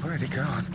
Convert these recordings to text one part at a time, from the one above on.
Already gone.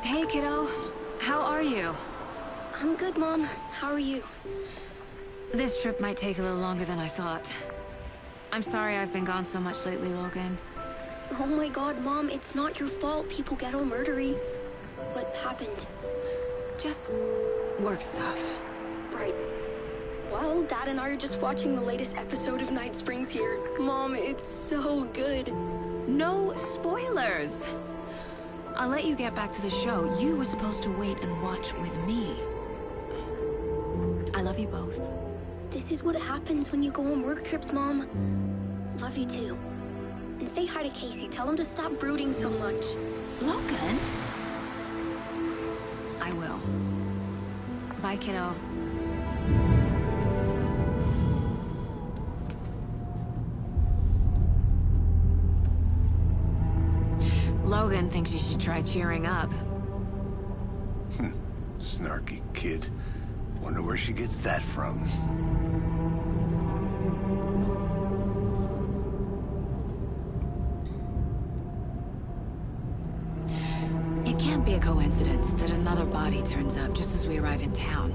Hey, kiddo. How are you? I'm good, Mom. How are you? This trip might take a little longer than I thought. I'm sorry I've been gone so much lately, Logan. Oh my god, Mom, it's not your fault people get all murdery. What happened? Just work stuff. Right. Well, Dad and I are just watching the latest episode of Night Springs here. Mom, it's so good. No spoilers! I'll let you get back to the show. You were supposed to wait and watch with me. I love you both. This is what happens when you go on work trips, Mom. Love you too. And say hi to Casey. Tell him to stop brooding so much. Logan? I will. Bye, kiddo. Logan thinks you should try cheering up. Snarky kid. Wonder where she gets that from. It can't be a coincidence that another body turns up just as we arrive in town.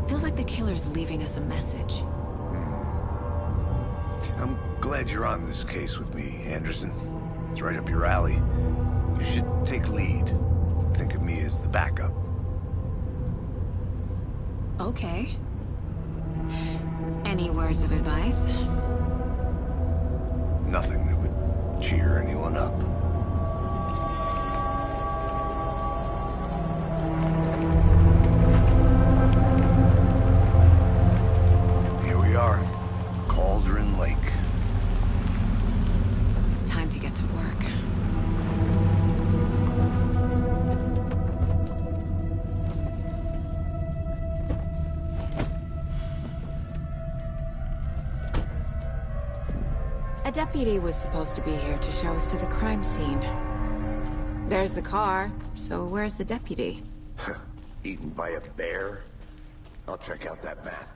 Feels like the killer's leaving us a message. I'm glad you're on this case with me, Anderson. It's right up your alley. You should take lead. Think of me as the backup. Okay. Any words of advice? Nothing that would cheer anyone up. Here we are. Cauldron Lake. Time to get to work. A deputy was supposed to be here to show us to the crime scene. There's the car, so where's the deputy? Eaten by a bear? I'll check out that map.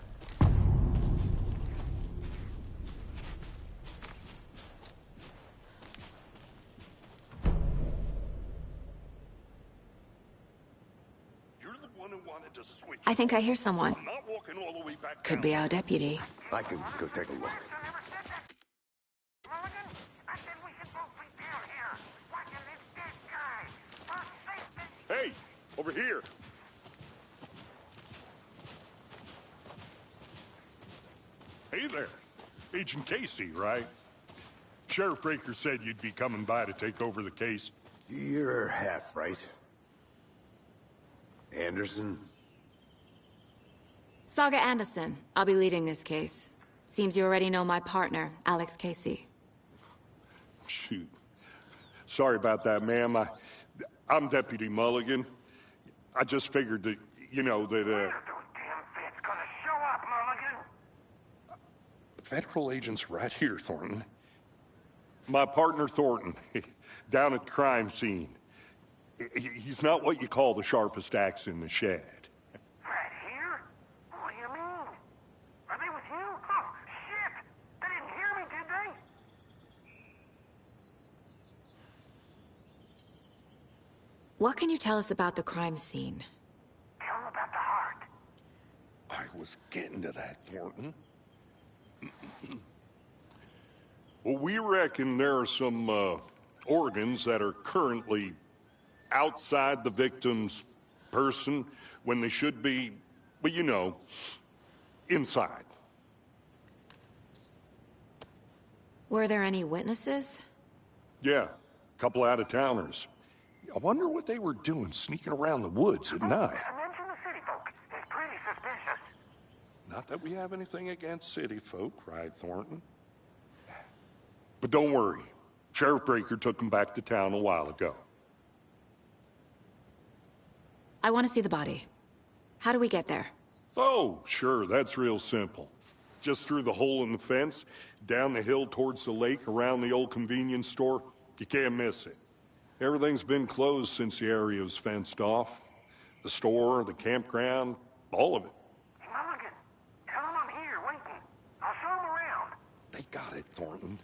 You're the one who wanted to switch. I think I hear someone. I'm not walking all the way back Could down. be our deputy. I can go take a look. Hey, over here. Hey there. Agent Casey, right? Sheriff Breaker said you'd be coming by to take over the case. You're half right. Anderson? Saga Anderson. I'll be leading this case. Seems you already know my partner, Alex Casey. Shoot. Sorry about that, ma'am. I'm Deputy Mulligan. I just figured that, you know, that, Federal agent's right here, Thornton. My partner, Thornton, down at the crime scene. He's not what you call the sharpest axe in the shed. Right here? What do you mean? Are they with you? Oh, shit! They didn't hear me, did they? What can you tell us about the crime scene? Tell them about the heart. I was getting to that, Thornton. Well, we reckon there are some organs that are currently outside the victim's person when they should be, well, you know, inside. Were there any witnesses? Yeah, a couple out-of-towners. I wonder what they were doing sneaking around the woods at night. Mention the city folk. It's pretty suspicious. Not that we have anything against city folk, right, Thornton? But don't worry. Sheriff Breaker took them back to town a while ago. I want to see the body. How do we get there? Oh, sure, that's real simple. Just through the hole in the fence, down the hill towards the lake, around the old convenience store. You can't miss it. Everything's been closed since the area was fenced off. The store, the campground, all of it. Mulligan, tell them I'm here waiting. I'll show them around. They got it, Thornton.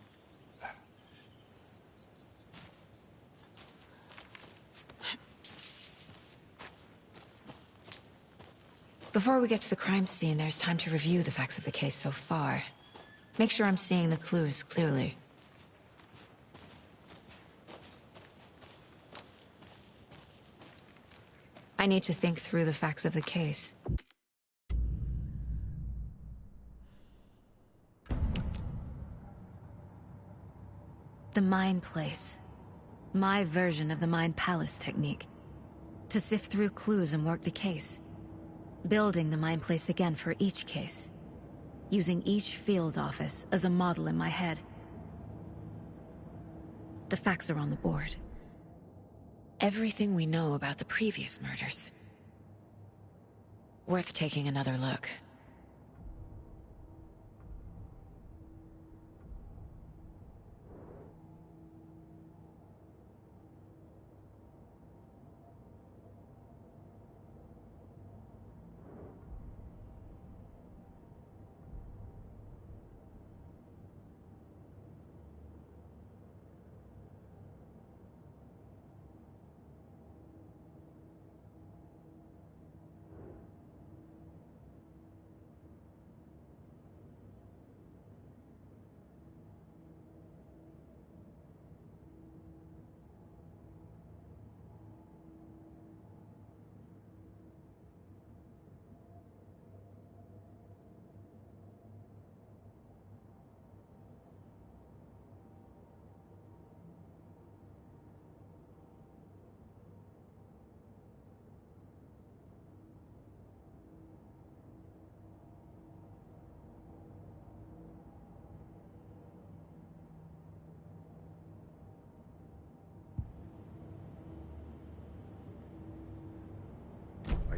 Before we get to the crime scene, there's time to review the facts of the case so far. Make sure I'm seeing the clues clearly. I need to think through the facts of the case. The Mind Place. My version of the Mind Palace technique. To sift through clues and work the case. Building the Mind Place again for each case. Using each field office as a model in my head. The facts are on the board. Everything we know about the previous murders. Worth taking another look.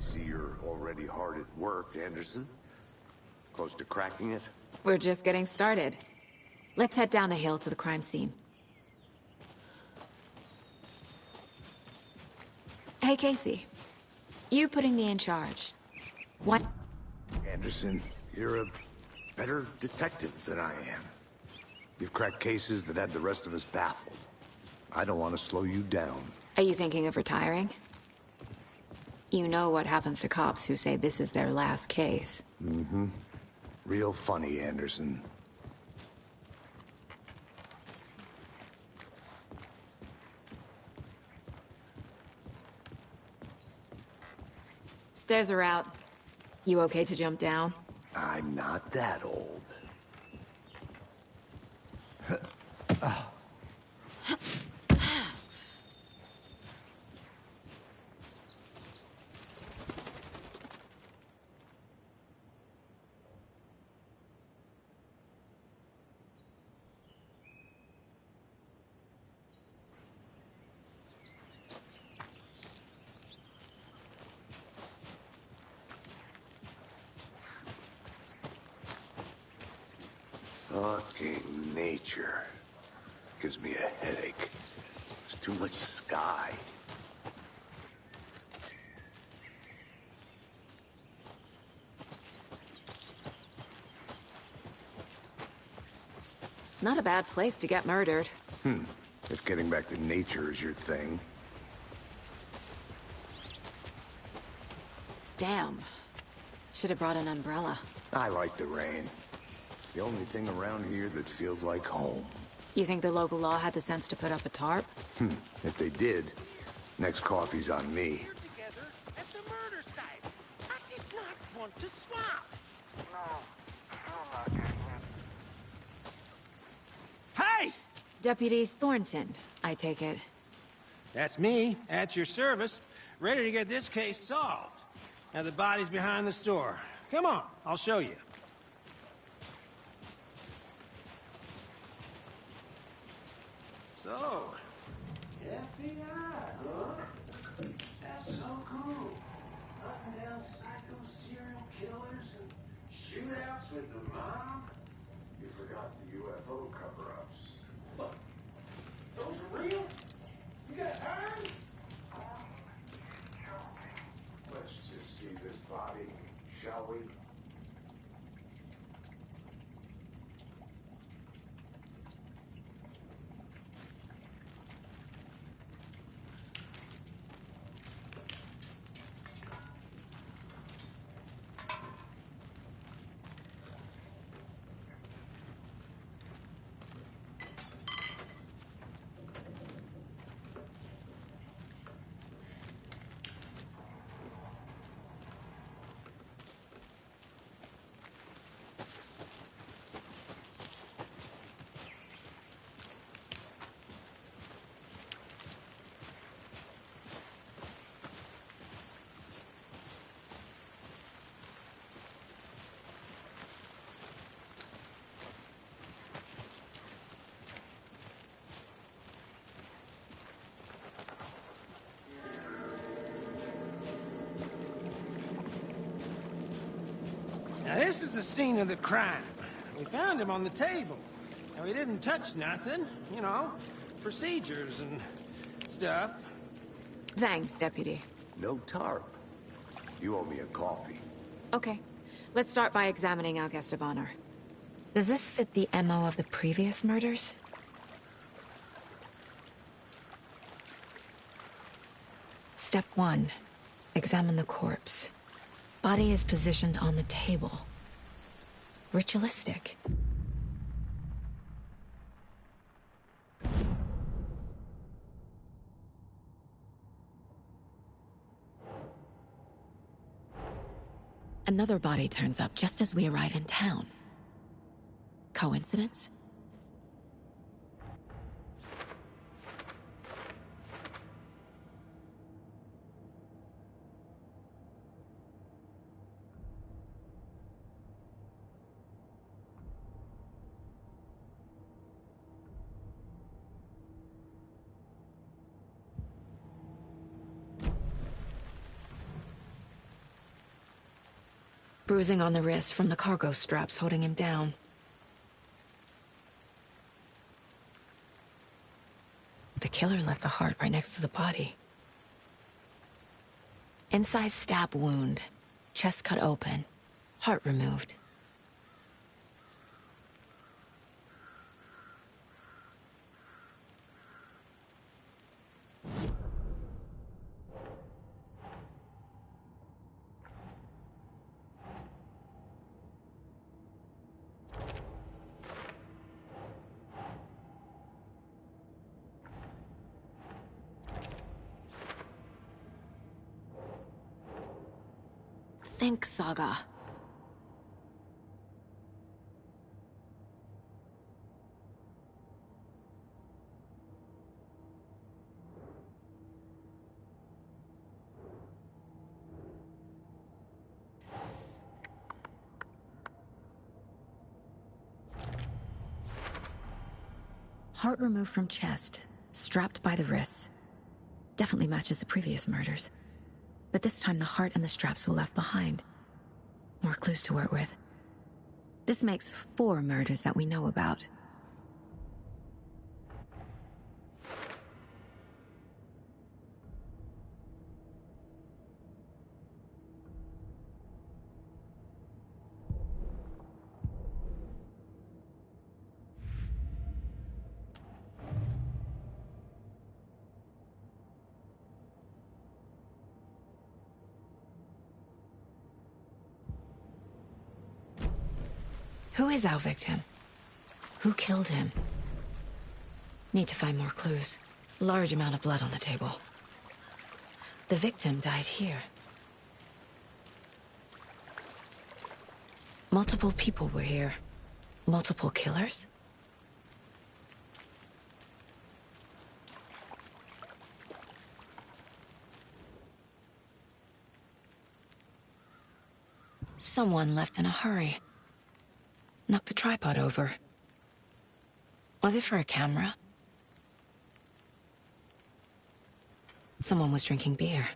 see you're already hard at work, Anderson. Close to cracking it? We're just getting started. Let's head down the hill to the crime scene. Hey, Casey. You putting me in charge. What? Anderson, you're a better detective than I am. You've cracked cases that had the rest of us baffled. I don't want to slow you down. Are you thinking of retiring? You know what happens to cops who say this is their last case. Mm-hmm. Real funny, Anderson. Stairs are out. You okay to jump down? I'm not that old. Fucking nature. Gives me a headache. There's too much sky. Not a bad place to get murdered. If getting back to nature is your thing. Damn. Should have brought an umbrella. I like the rain. The only thing around here that feels like home. You think the local law had the sense to put up a tarp? If they did, next coffee's on me. Together at the murder site. I did not want to swap. No, still not getting it. Hey! Deputy Thornton, I take it. That's me, at your service, ready to get this case solved. Now the body's behind the store. Come on, I'll show you. So, FBI, huh? That's so cool. Hunting down psycho serial killers and shootouts with the mob. You forgot the UFO cover-ups. Look, those are real? You got time? Let's just see this body, shall we? Now this is the scene of the crime. We found him on the table. Now he didn't touch nothing, you know, procedures and stuff. Thanks, Deputy. No tarp. You owe me a coffee. Okay. Let's start by examining our guest of honor. Does this fit the MO of the previous murders? Step 1. Examine the corpse. Body is positioned on the table. Ritualistic. Another body turns up just as we arrive in town. Coincidence? bruising on the wrist from the cargo straps holding him down. The killer left the heart right next to the body. Inside stab wound, chest cut open, heart removed. Think, Saga. Heart removed from chest, strapped by the wrists. Definitely matches the previous murders. But this time the heart and the straps were left behind. More clues to work with. This makes 4 murders that we know about. Who is our victim? Who killed him? Need to find more clues. Large amount of blood on the table. The victim died here. Multiple people were here. Multiple killers? Someone left in a hurry. Knocked the tripod over. Was it for a camera? Someone was drinking beer.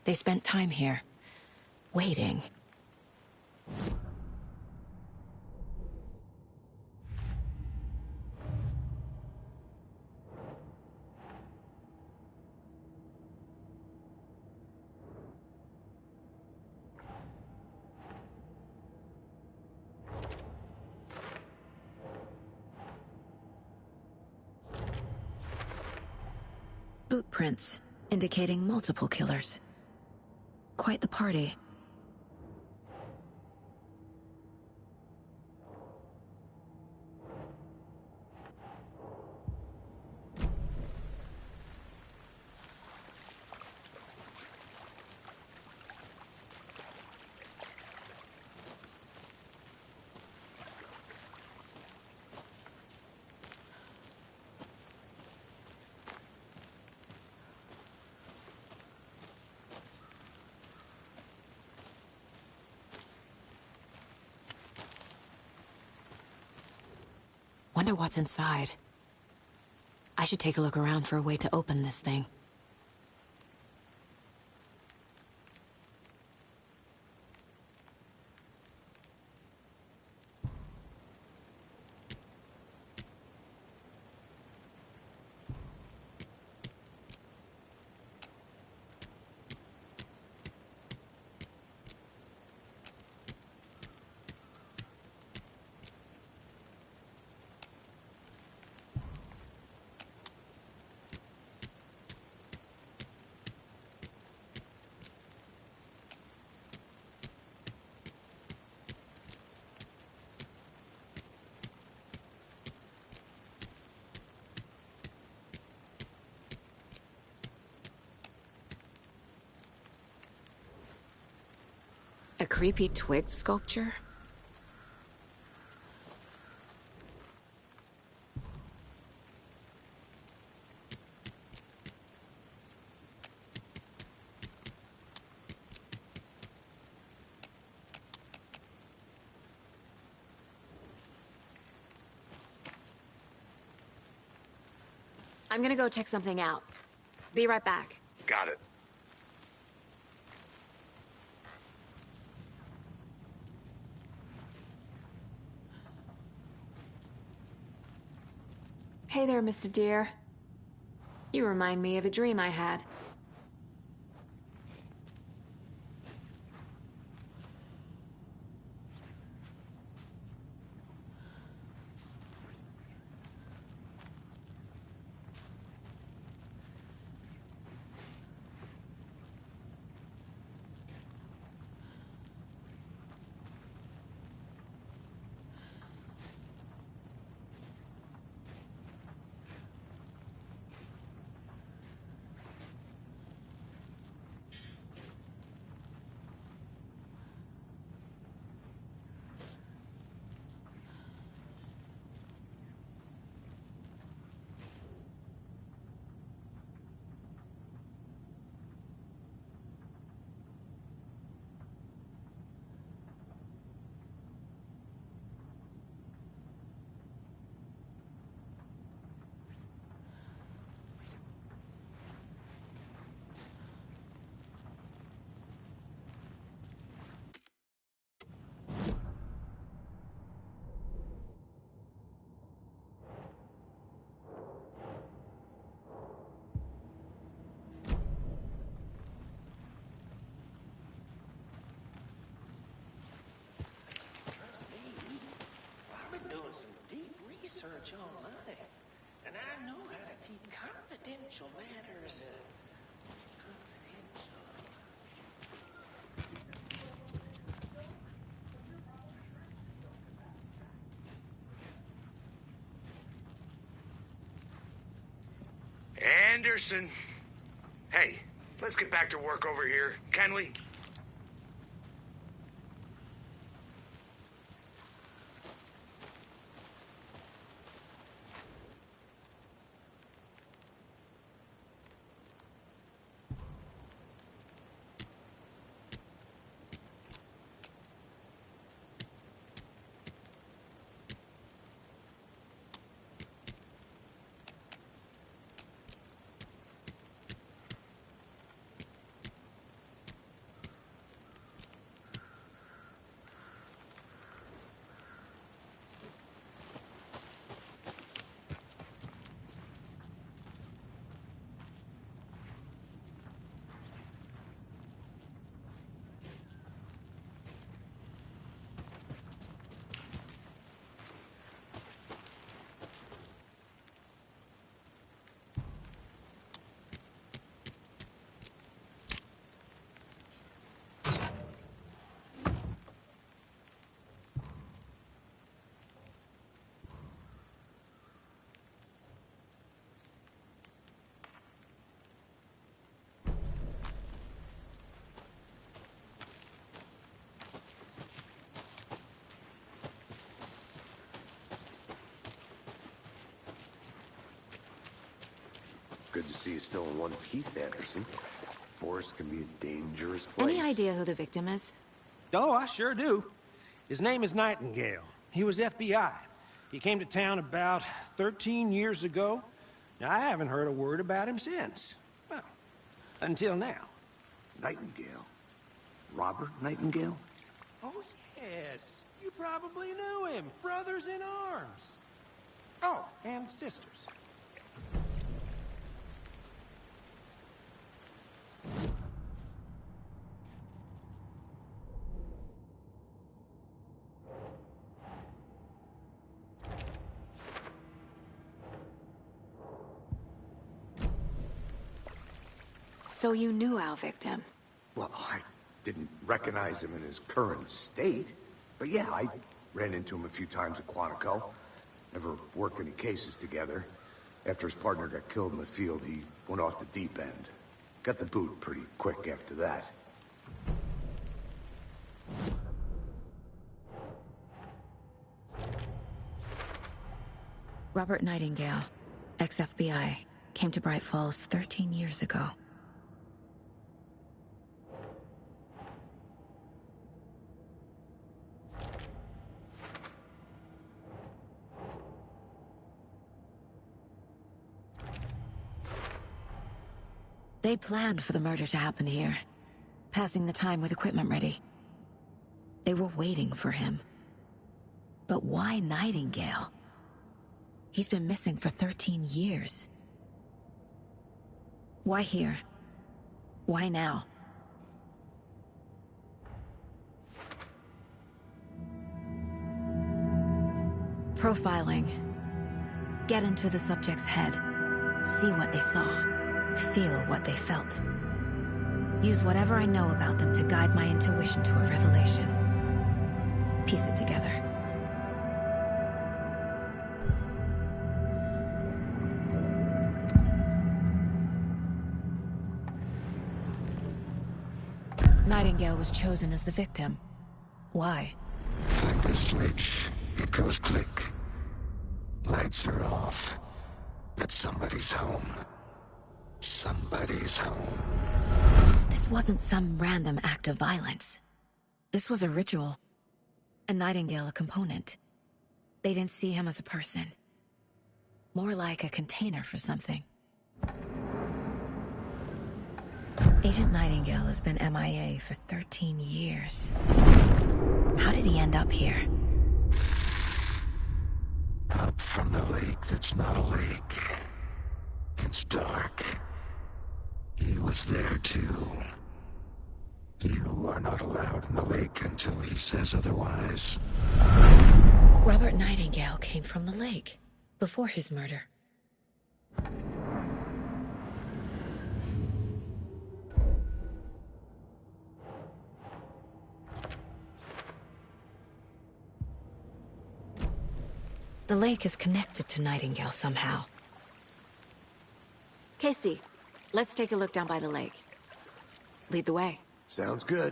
They spent time here, waiting. Boot prints, indicating multiple killers. Quite the party. Wonder what's inside. I should take a look around for a way to open this thing. A creepy twig sculpture? I'm gonna go check something out. Be right back. Got it. Hey there, Mr. Deer. You remind me of a dream I had. I've been doing some deep research online, and I know how to keep confidential matters confidential. Anderson. Hey, let's get back to work over here, can we? Good to see you still in one piece, Anderson. Forest can be a dangerous place. Any idea who the victim is? Oh, I sure do. His name is Nightingale. He was FBI. He came to town about 13 years ago. Now, I haven't heard a word about him since. Well, until now. Nightingale? Robert Nightingale? Oh, yes. You probably knew him. Brothers in arms. Oh, and sisters. So you knew our victim? Well, I didn't recognize him in his current state. But yeah, I ran into him a few times at Quantico. Never worked any cases together. After his partner got killed in the field, he went off the deep end. Got the boot pretty quick after that. Robert Nightingale, ex-FBI, came to Bright Falls 13 years ago. They planned for the murder to happen here, passing the time with equipment ready. They were waiting for him. But why Nightingale? He's been missing for 13 years. Why here? Why now? Profiling. Get into the subject's head. See what they saw. Feel what they felt. Use whatever I know about them to guide my intuition to a revelation. Piece it together. Nightingale was chosen as the victim. Why? Flick the switch. It goes click. Lights are off. But somebody's home. Somebody's home. This wasn't some random act of violence. This was a ritual. And Nightingale a component. They didn't see him as a person. More like a container for something. Agent Nightingale has been MIA for 13 years. How did he end up here? Up from the lake that's not a lake. It's dark. He was there too. You are not allowed in the lake until he says otherwise. Robert Nightingale came from the lake, before his murder. The lake is connected to Nightingale somehow. Casey, let's take a look down by the lake. Lead the way. Sounds good.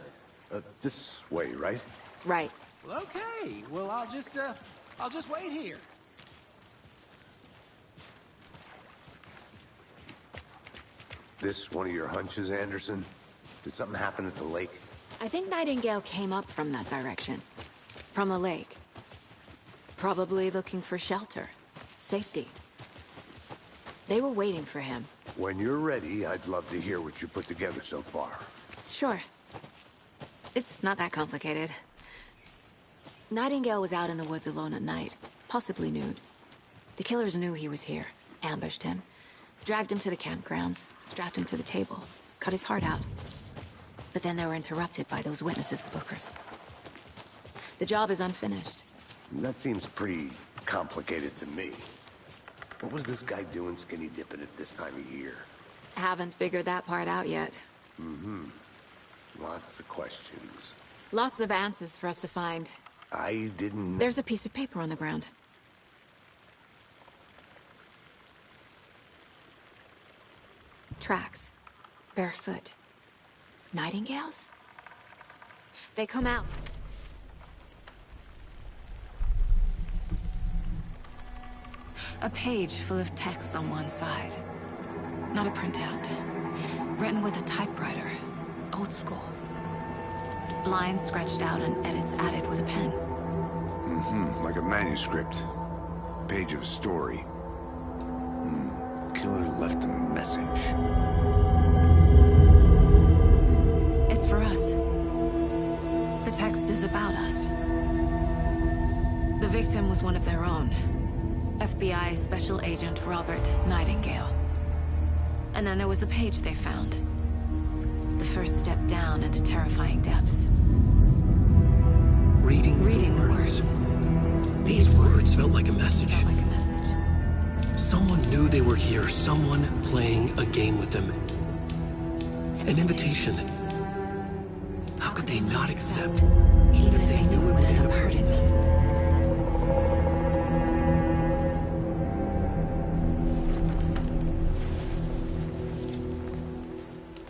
This way, right? Right. Well, okay. Well, I'll just wait here. This one of your hunches, Anderson? Did something happen at the lake? I think Nightingale came up from that direction. From the lake. Probably looking for shelter. Safety. They were waiting for him. When you're ready, I'd love to hear what you put together so far. Sure. It's not that complicated. Nightingale was out in the woods alone at night, possibly nude. The killers knew he was here, ambushed him, dragged him to the campgrounds, strapped him to the table, cut his heart out. But then they were interrupted by those witnesses, the Bookers. The job is unfinished. That seems pretty complicated to me. What was this guy doing skinny dipping at this time of year? Haven't figured that part out yet. Lots of questions. Lots of answers for us to find. I didn't... There's a piece of paper on the ground. Tracks. Barefoot. Nightingales? They come out. A page full of text on one side. Not a printout. Written with a typewriter. Old school. Lines scratched out and edits added with a pen. Like a manuscript. Page of a story. Killer left a message. It's for us. The text is about us. The victim was one of their own. FBI Special Agent Robert Nightingale. And then there was the page they found. The first step down into terrifying depths. Reading the words. These words felt like a message. Someone knew they were here, someone playing a game with them. An invitation. How could they not accept, even if they knew it would end up hurting them?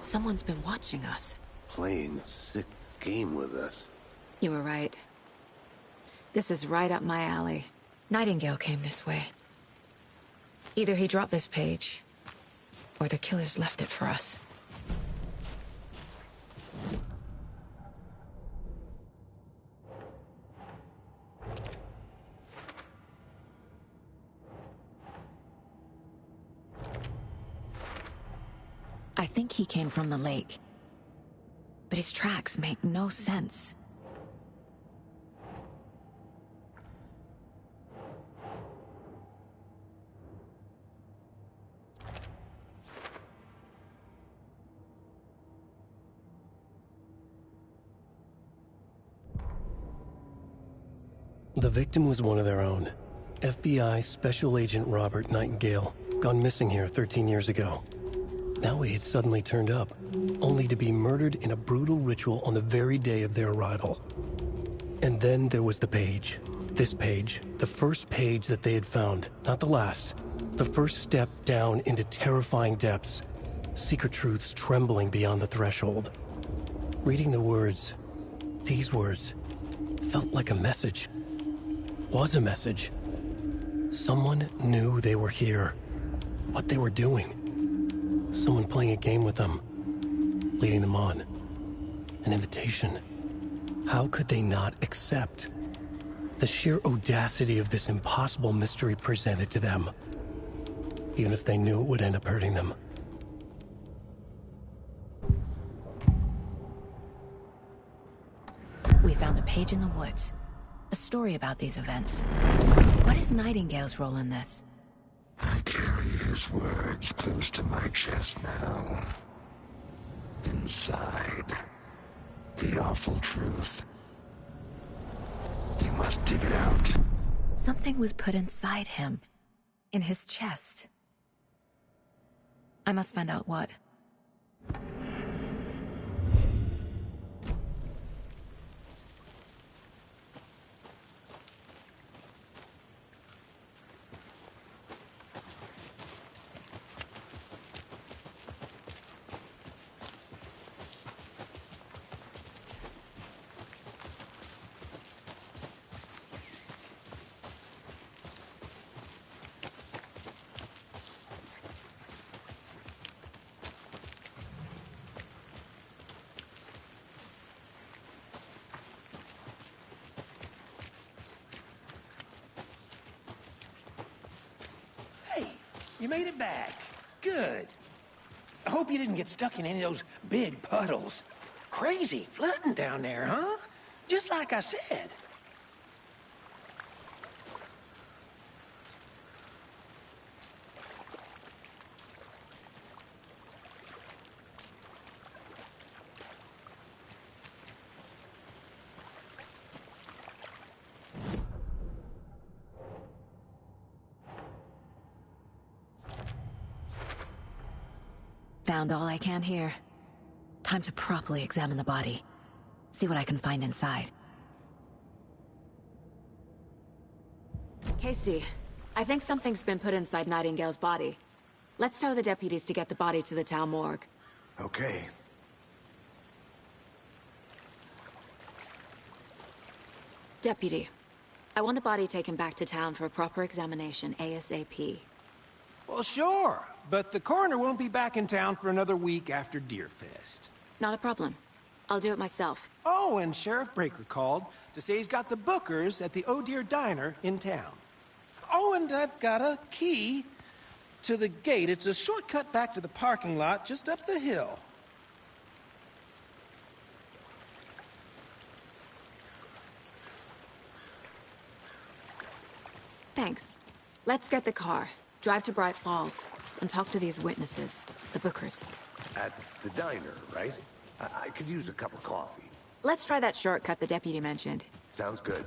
Someone's been watching us. Playing a sick game with us. You were right. This is right up my alley. Nightingale came this way. Either he dropped this page, or the killers left it for us. I think he came from the lake. But his tracks make no sense. The victim was one of their own. FBI Special Agent Robert Nightingale, gone missing here 13 years ago. Now he had suddenly turned up, only to be murdered in a brutal ritual on the very day of their arrival. And then there was the page. This page, the first page that they had found, not the last. The first step down into terrifying depths, secret truths trembling beyond the threshold. Reading the words, these words, felt like a message. Was a message. Someone knew they were here, what they were doing. Someone playing a game with them, leading them on. An invitation. How could they not accept? The sheer audacity of this impossible mystery presented to them, even if they knew it would end up hurting them. We found a page in the woods. A story about these events. What is Nightingale's role in this? I carry his words close to my chest now. Inside, the awful truth. You must dig it out. Something was put inside him. In his chest. I must find out what. You made it back. Good. I hope you didn't get stuck in any of those big puddles. Crazy flooding down there, huh? Just like I said. Found all I can here. Time to properly examine the body. See what I can find inside. Casey, I think something's been put inside Nightingale's body. Let's tell the deputies to get the body to the town morgue. Okay. Deputy, I want the body taken back to town for a proper examination ASAP. Well, sure. But the coroner won't be back in town for another week after Deerfest. Not a problem. I'll do it myself. Oh, and Sheriff Breaker called to say he's got the Bookers at the Oh Deer Diner in town. Oh, and I've got a key to the gate. It's a shortcut back to the parking lot just up the hill. Thanks. Let's get the car, drive to Bright Falls, and talk to these witnesses, the Bookers. At the diner, right? I could use a cup of coffee. Let's try that shortcut the deputy mentioned. Sounds good.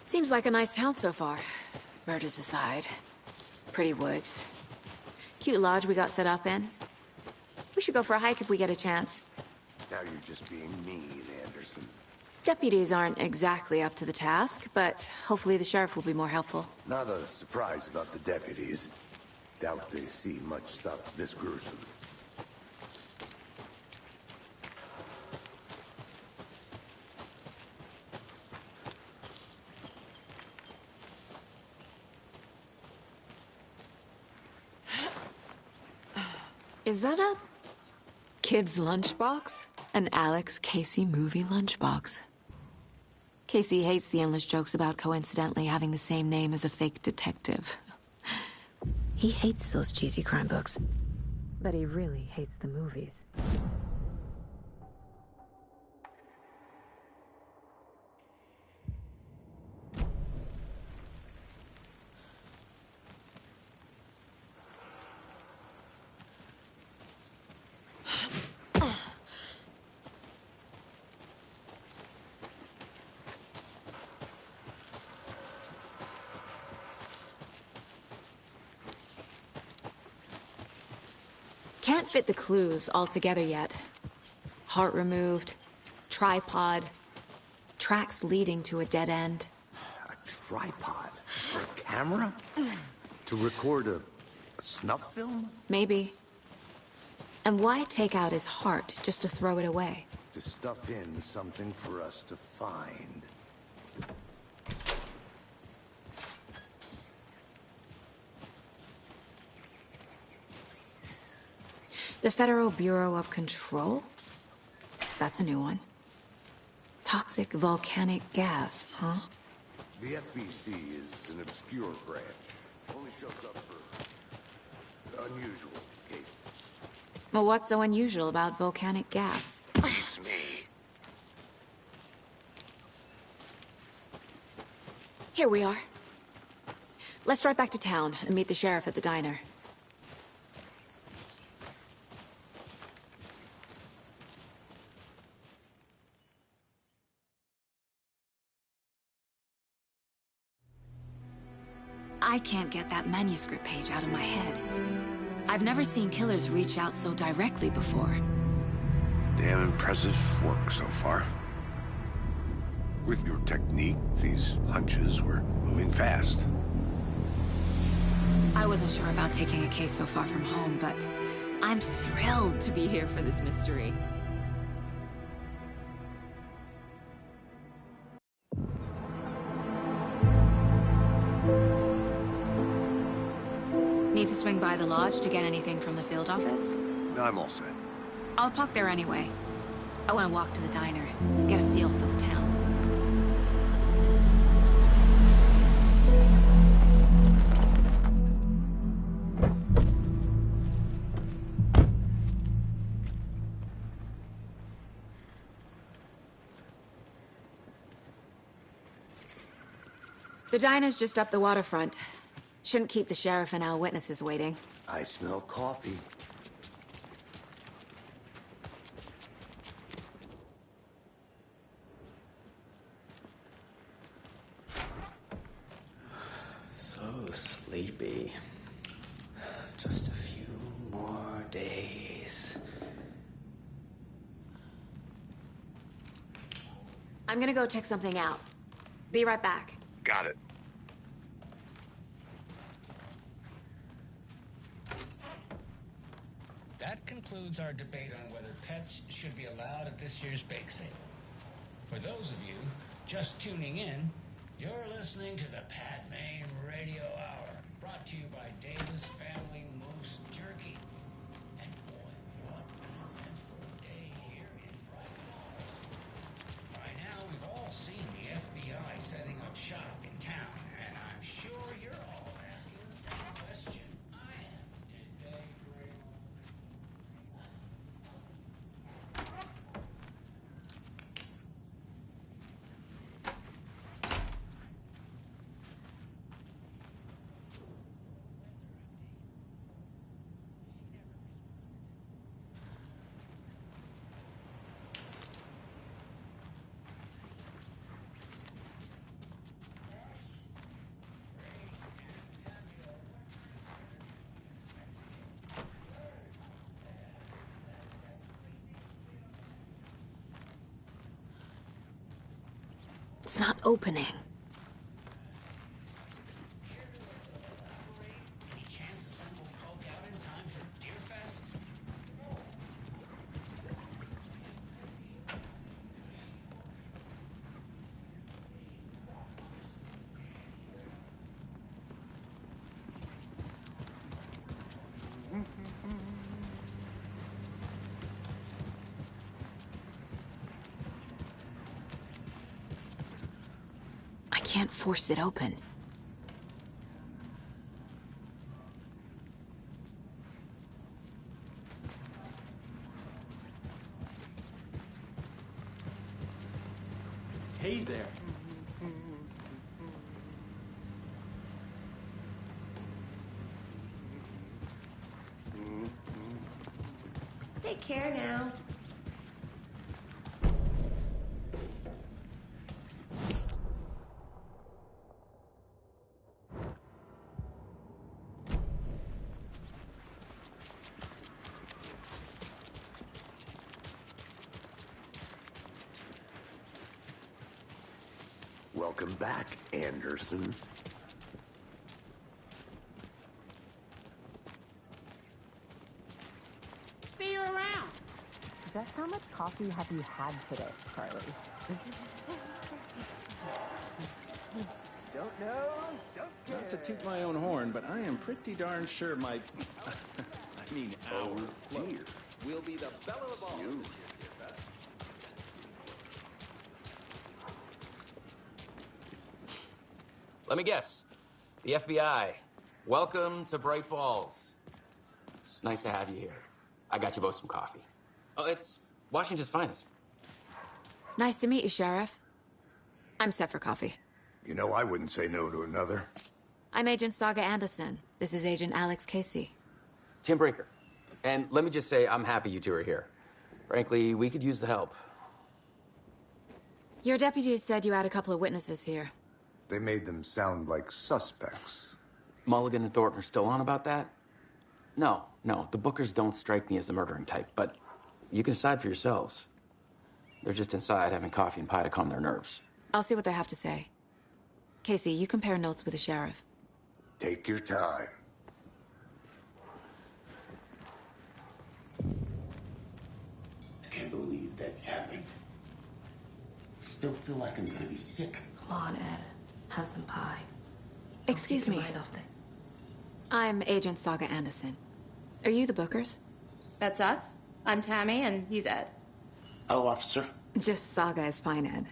Seems like a nice town so far. Murders aside. Pretty woods. Cute lodge we got set up in. We should go for a hike if we get a chance. Now you're just being mean, Anderson. Deputies aren't exactly up to the task, but hopefully the sheriff will be more helpful. Not a surprise about the deputies. Doubt they see much stuff this gruesome. Is that a kid's lunchbox? An Alex Casey movie lunchbox. Casey hates the endless jokes about coincidentally having the same name as a fake detective. He hates those cheesy crime books. But he really hates the movies. Can't fit the clues all together yet. Heart removed, tripod, tracks leading to a dead end. A tripod? For a camera? To record a snuff film? Maybe. And why take out his heart just to throw it away? To stuff in something for us to find. The Federal Bureau of Control? That's a new one. Toxic volcanic gas, huh? The FBC is an obscure branch. Only shows up for unusual cases. Well, what's so unusual about volcanic gas? Beats me. Here we are. Let's drive back to town and meet the sheriff at the diner. I can't get that manuscript page out of my head. I've never seen killers reach out so directly before. Damn impressive work so far. With your technique, these hunches were moving fast. I wasn't sure about taking a case so far from home, but I'm thrilled to be here for this mystery. Need to swing by the lodge to get anything from the field office? I'm all set. I'll park there anyway. I want to walk to the diner, get a feel for the town. The diner's just up the waterfront. Shouldn't keep the sheriff and our witnesses waiting. I smell coffee. So sleepy. Just a few more days. I'm gonna go check something out. Be right back. Got it. That concludes our debate on whether pets should be allowed at this year's bake sale. For those of you just tuning in, you're listening to the Padme Radio Hour, brought to you by Davis Family Moose Jerky. And boy, what an eventful day here in Brighton Falls. By now, we've all seen the FBI setting up shop in town, and I'm sure you're all asking the same question I am. Did they bring... It's not opening. Any chance the sun will poke out in time for Deerfest? I can't force it open. Hey there. Take care now. Welcome back, Anderson. See you around. Just how much coffee have you had today, Charlie? Don't know, don't care. Not to toot my own horn, but I am pretty darn sure my... I mean, our dear will be the belle of the ball. You. Let me guess. The FBI. Welcome to Bright Falls. It's nice to have you here. I got you both some coffee. Oh, it's Washington's finest. Nice to meet you, Sheriff. I'm set for coffee. You know, I wouldn't say no to another. I'm Agent Saga Anderson. This is Agent Alex Casey. Tim Breaker. And let me just say, I'm happy you two are here. Frankly, we could use the help. Your deputies said you had a couple of witnesses here. They made them sound like suspects. Mulligan and Thornton are still on about that? No, the Bookers don't strike me as the murdering type, but you can decide for yourselves. They're just inside having coffee and pie to calm their nerves. I'll see what they have to say. Casey, you compare notes with the sheriff. Take your time. I can't believe that happened. I still feel like I'm gonna be sick. Come on, Ed. Have some pie. Excuse me. Mind off things. I'm Agent Saga Anderson. Are you the Bookers? That's us. I'm Tammy, and he's Ed. Hello, officer. Just Saga is fine, Ed.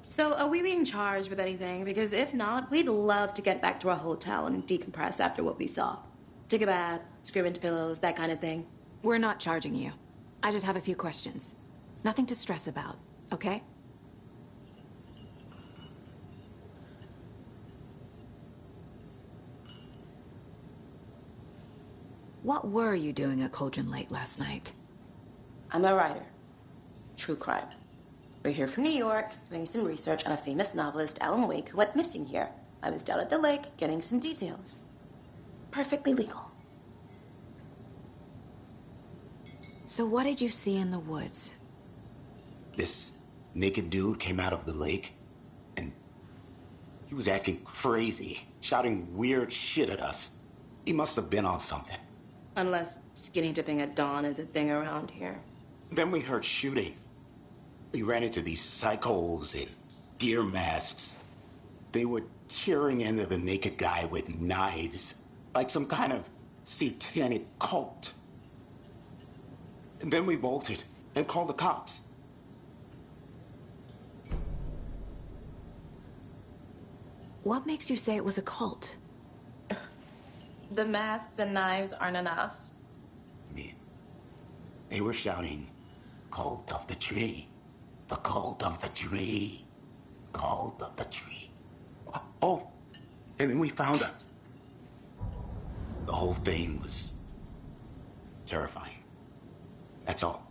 So, are we being charged with anything? Because if not, we'd love to get back to our hotel and decompress after what we saw. Take a bath, scream into pillows, that kind of thing. We're not charging you. I just have a few questions. Nothing to stress about, okay? What were you doing at Cauldron Lake last night? I'm a writer. True crime. We're here from New York, doing some research on a famous novelist, Alanwake, who went missing here. I was down at the lake, getting some details. Perfectly legal. So what did you see in the woods? This naked dude came out of the lake, and he was acting crazy, shouting weird shit at us. He must have been on something. Unless skinny dipping at dawn is a thing around here. Then we heard shooting. We ran into these psychos in deer masks. They were tearing into the naked guy with knives, like some kind of satanic cult. And then we bolted and called the cops. What makes you say it was a cult? The masks and knives aren't enough. They were shouting, "Cult of the tree. The cult of the tree. Cult of the tree." Oh, and then we found out. The whole thing was terrifying. That's all.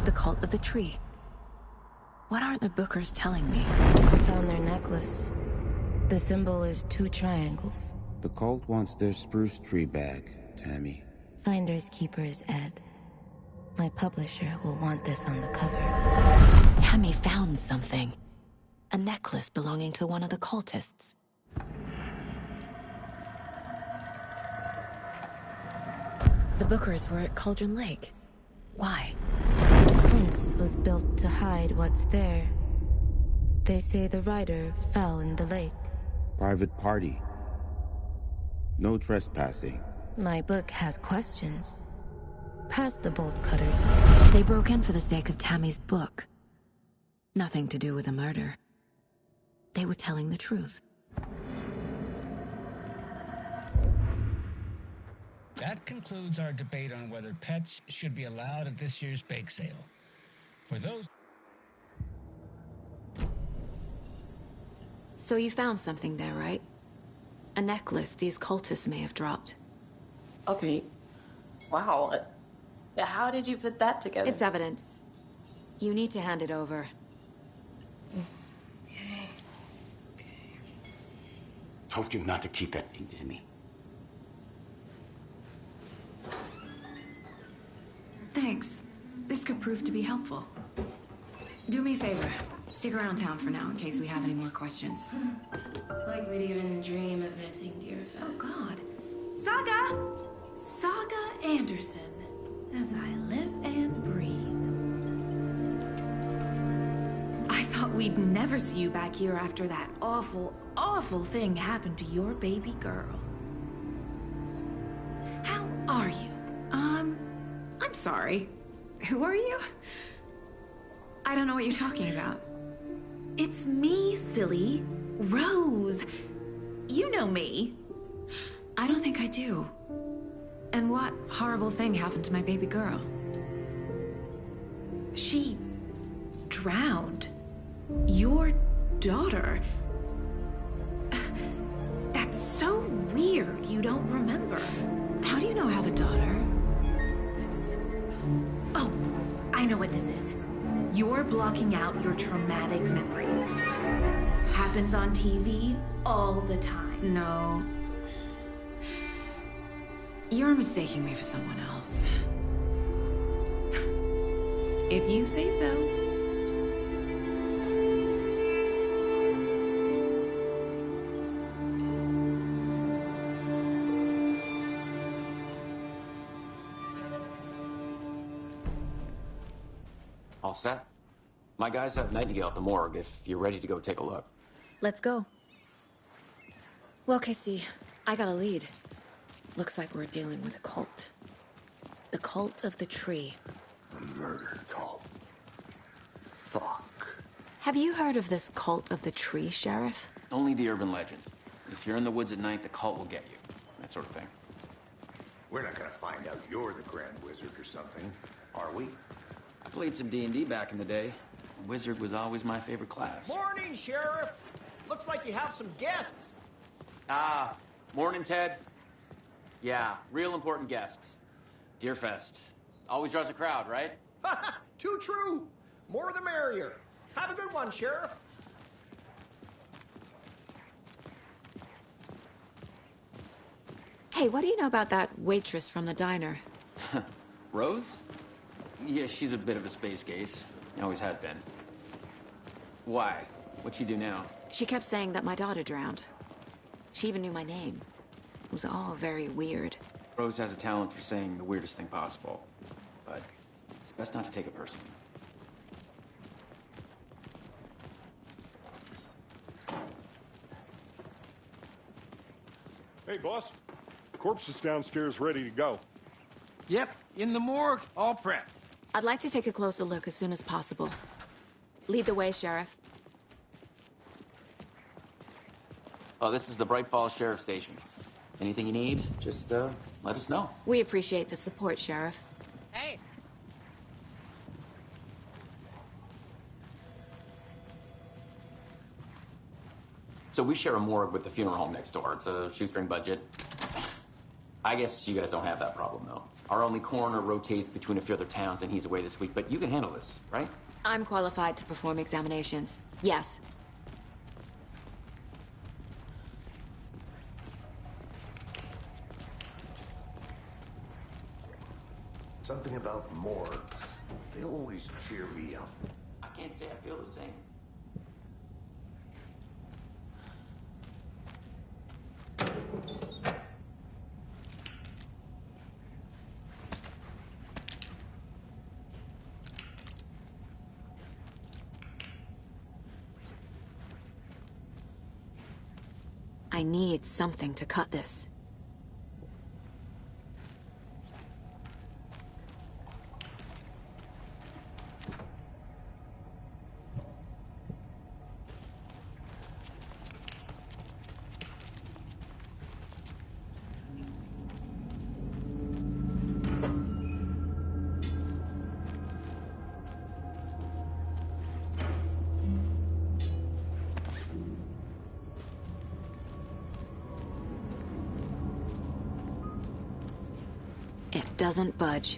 The cult of the tree. What are the Bookers telling me? I found their necklace. The symbol is 2 triangles. The cult wants their spruce tree back, Tammy. Finders keepers, Ed. My publisher will want this on the cover. Tammy found something. A necklace belonging to one of the cultists. The Bookers were at Cauldron Lake. Why? The fence was built to hide what's there. They say the rider fell in the lake. Private party. No trespassing. My book has questions. Past the bolt cutters. They broke in for the sake of Tammy's book. Nothing to do with a murder. They were telling the truth. That concludes our debate on whether pets should be allowed at this year's bake sale. For those... So you found something there, right? A necklace these cultists may have dropped. Okay. Wow. How did you put that together? It's evidence. You need to hand it over. Okay. Told you not to keep that thing to me. Thanks. This could prove to be helpful. Do me a favor. Stick around town for now in case we have any more questions. Like we'd even dream of missing dear Fez. Oh, God. Saga Anderson. As I live and breathe. I thought we'd never see you back here after that awful, awful thing happened to your baby girl. How are you? I'm sorry. Who are you? I don't know what you're talking about. It's me, silly. Rose. You know me. I don't think I do. And what horrible thing happened to my baby girl? She drowned. Your daughter. That's so weird you don't remember. How do you know I have a daughter? Oh, I know what this is. You're blocking out your traumatic memories. Happens on TV all the time. No. You're mistaking me for someone else. If you say so. All set? My guys have Nightingale at the morgue if you're ready to go take a look. Let's go. Well, Casey, I got a lead. Looks like we're dealing with a cult. The cult of the tree. A murder cult. Fuck. Have you heard of this cult of the tree, Sheriff? Only the urban legend. If you're in the woods at night, the cult will get you. That sort of thing. We're not gonna find out you're the Grand Wizard or something, are we? I played some D&D back in the day. Wizard was always my favorite class. Morning, Sheriff. Looks like you have some guests. Morning, Ted. Yeah, real important guests. Deerfest. Always draws a crowd, right? Too true. More the merrier. Have a good one, Sheriff. Hey, what do you know about that waitress from the diner? Rose? Yeah, she's a bit of a space case. Always has been. Why? What'd she do now? She kept saying that my daughter drowned. She even knew my name. It was all very weird. Rose has a talent for saying the weirdest thing possible. But it's best not to take it personally. Hey, boss. Corpse is downstairs ready to go. Yep, in the morgue, all prepped. I'd like to take a closer look as soon as possible. Lead the way, Sheriff. Oh, this is the Bright Falls Sheriff Station. Anything you need, just let us know. We appreciate the support, Sheriff. Hey. So we share a morgue with the funeral home next door. It's a shoestring budget. I guess you guys don't have that problem, though. Our only coroner rotates between a few other towns, and he's away this week, but you can handle this, right? I'm qualified to perform examinations. Yes. Something about morgues. They always cheer me up. I can't say I feel the same. I need something to cut this. It doesn't budge.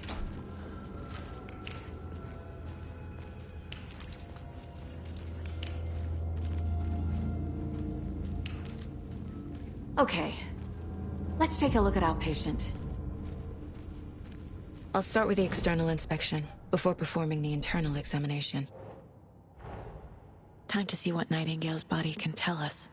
Okay. Let's take a look at our patient. I'll start with the external inspection, before performing the internal examination. Time to see what Nightingale's body can tell us.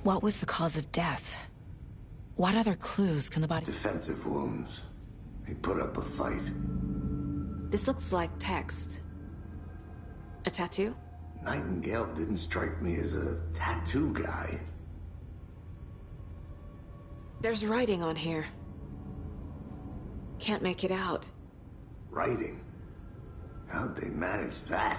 What was the cause of death? What other clues can the body... Defensive wounds. He put up a fight. This looks like text. A tattoo? Nightingale didn't strike me as a tattoo guy. There's writing on here. Can't make it out. Writing? How'd they manage that?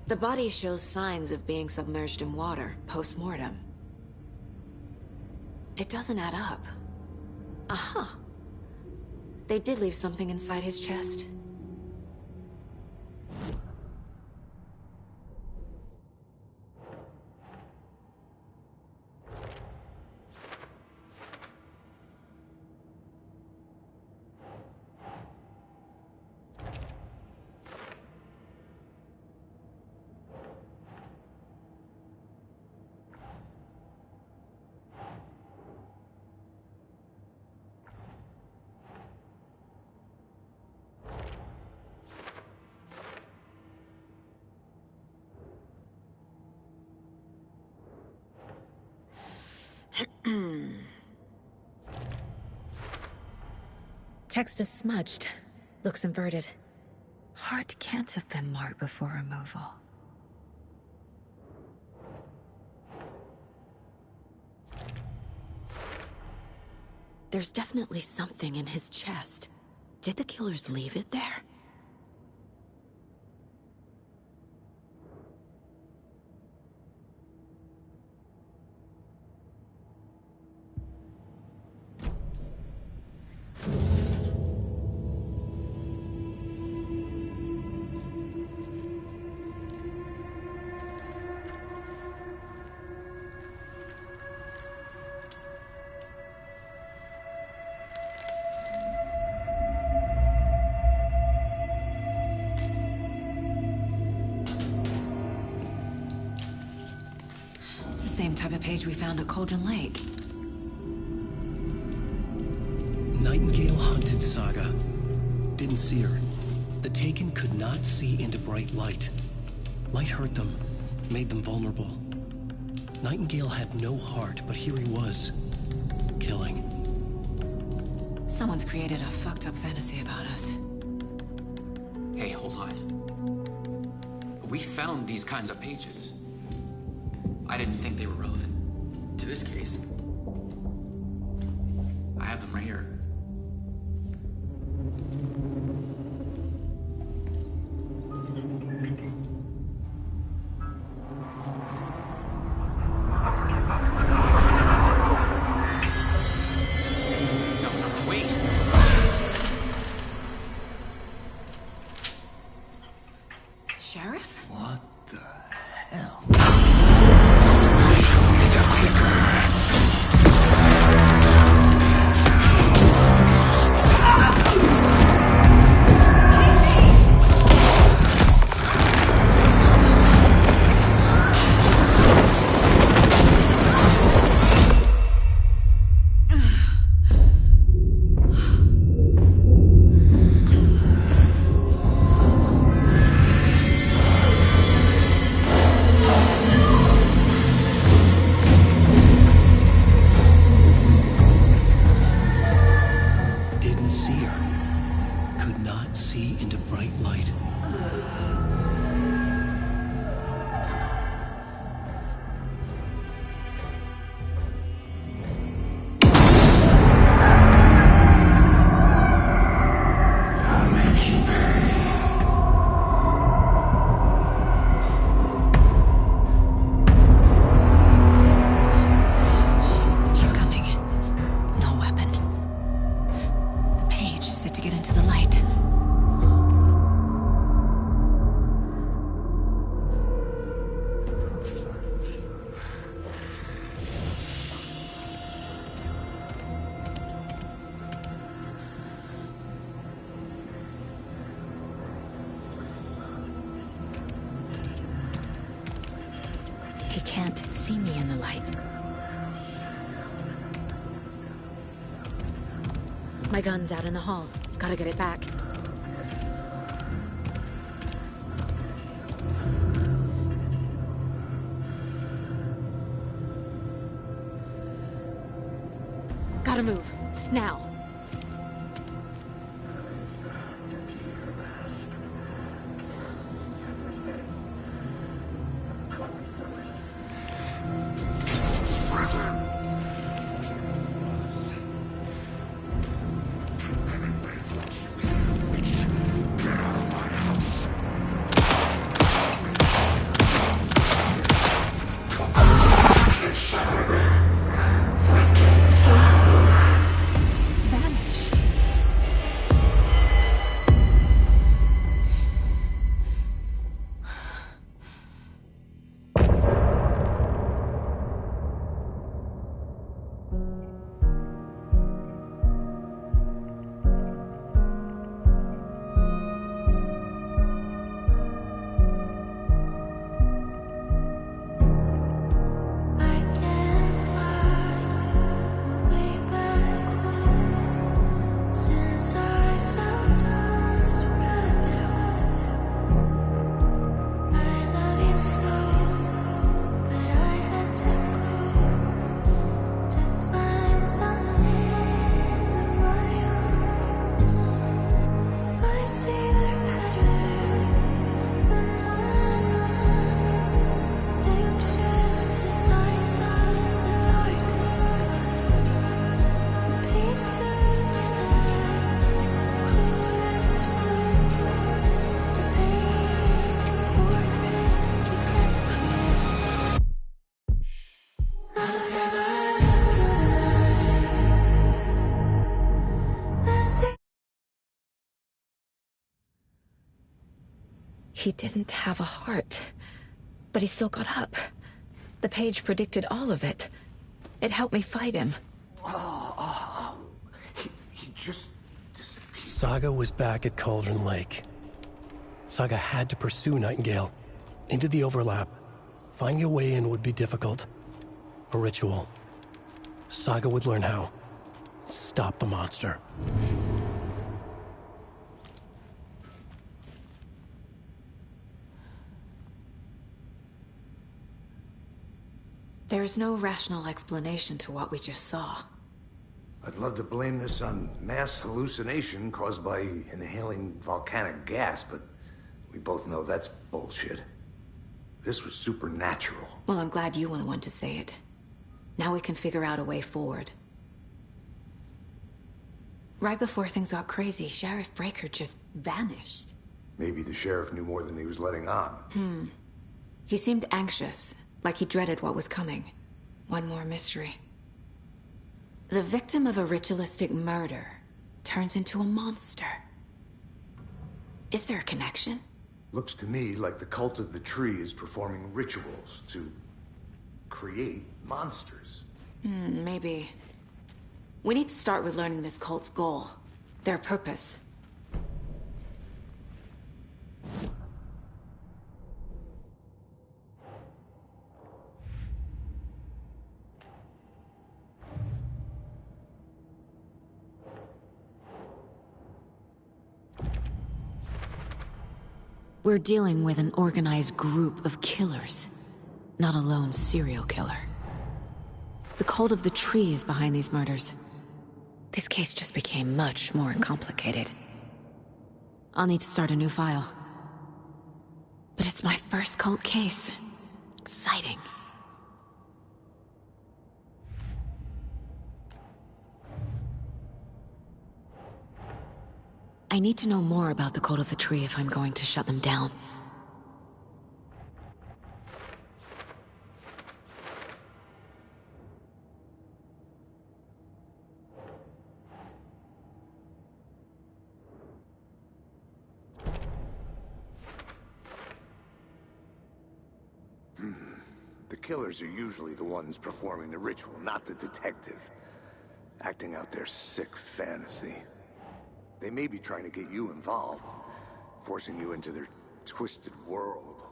The body shows signs of being submerged in water, post-mortem. It doesn't add up. Aha. They did leave something inside his chest. Text is smudged. Looks inverted. Heart can't have been marked before removal. There's definitely something in his chest. Did the killers leave it there? Same type of page we found at Cauldron Lake. Nightingale hunted Saga. Didn't see her. The Taken could not see into bright light. Light hurt them, made them vulnerable. Nightingale had no heart, but here he was, killing. Someone's created a fucked up fantasy about us. Hey, hold on. We found these kinds of pages. I didn't think they were relevant to this case. I have them right here. No, wait. Sheriff? What the hell? He can't see me in the light. My gun's out in the hall. Gotta get it back. Gotta move. Now. He didn't have a heart, but he still got up. The page predicted all of it. It helped me fight him. He just disappeared. Saga was back at Cauldron Lake. Saga had to pursue Nightingale into the overlap. Finding a way in would be difficult. A ritual. Saga would learn how. Stop the monster. There's no rational explanation to what we just saw. I'd love to blame this on mass hallucination caused by inhaling volcanic gas, but we both know that's bullshit. This was supernatural. Well, I'm glad you were the one to say it. Now we can figure out a way forward. Right before things got crazy, Sheriff Breaker just vanished. Maybe the sheriff knew more than he was letting on. He seemed anxious, like he dreaded what was coming. One more mystery. The victim of a ritualistic murder turns into a monster. Is there a connection? Looks to me like the cult of the tree is performing rituals to create monsters. Maybe. We need to start with learning this cult's goal. Their purpose. We're dealing with an organized group of killers, not a lone serial killer. The cult of the tree is behind these murders. This case just became much more complicated. I'll need to start a new file. But it's my first cult case. Exciting. I need to know more about the cult of the tree if I'm going to shut them down. The killers are usually the ones performing the ritual, not the detective. Acting out their sick fantasy. They may be trying to get you involved, forcing you into their twisted world.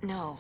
No.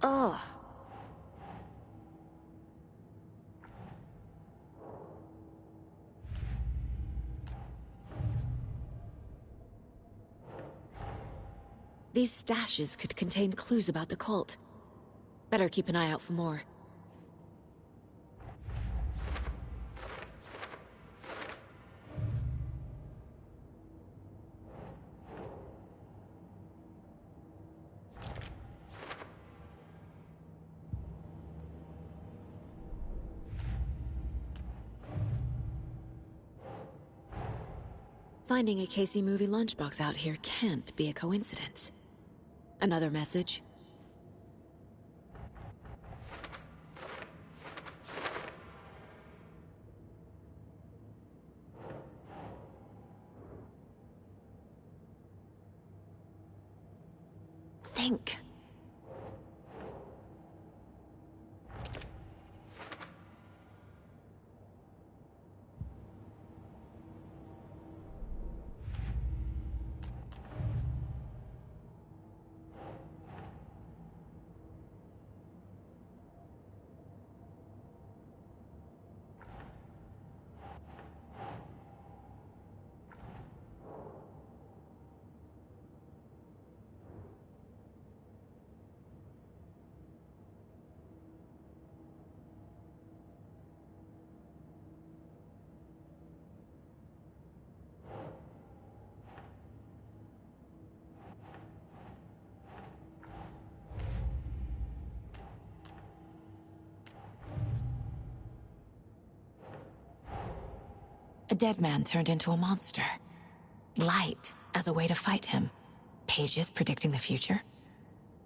Ugh. These stashes could contain clues about the cult. Better keep an eye out for more. Finding a Casey movie lunchbox out here can't be a coincidence. Another message? Think. A dead man turned into a monster. Light as a way to fight him. Pages predicting the future.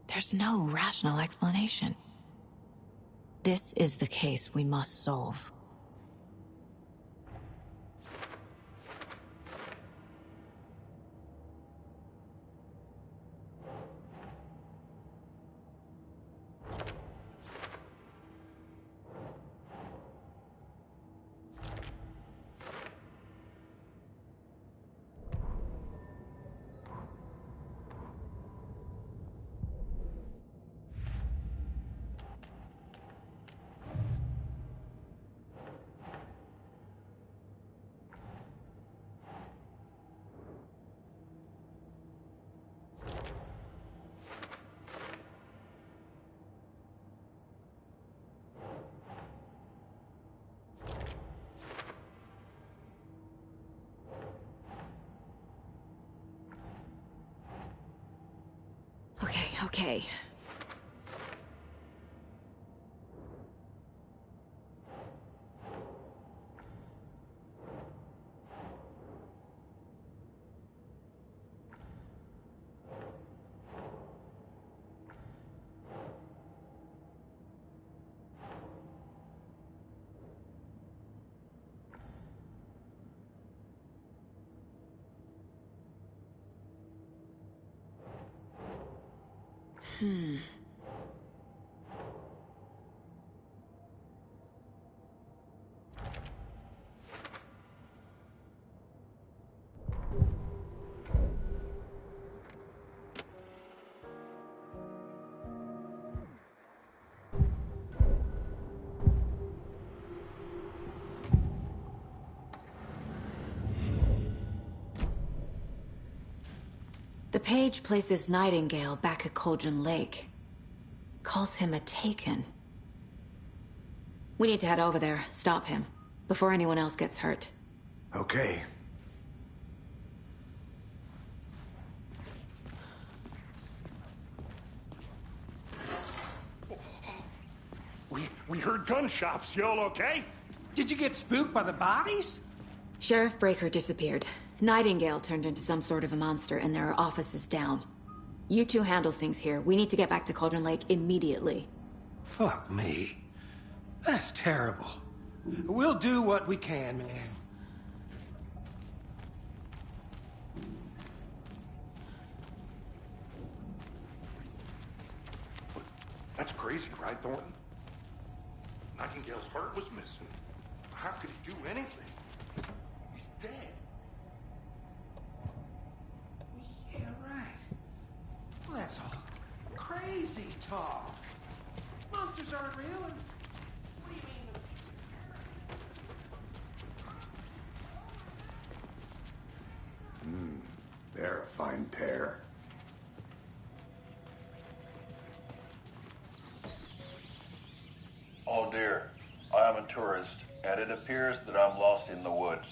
There's no rational explanation. This is the case we must solve. Okay. The page places Nightingale back at Cauldron Lake. Calls him a Taken. We need to head over there, stop him, before anyone else gets hurt. Okay. We heard gunshots. Y'all okay? Did you get spooked by the bodies? Sheriff Breaker disappeared. Nightingale turned into some sort of a monster, and there are offices down. You two handle things here. We need to get back to Cauldron Lake immediately. Fuck me. That's terrible. We'll do what we can, man. That's crazy, right, Thornton? Nightingale's heart was missing. How could he do anything? He's dead. Yeah, right. Well, that's all crazy talk. Monsters aren't real, and what do you mean? They're a fine pair. Oh dear, I am a tourist, and it appears that I'm lost in the woods.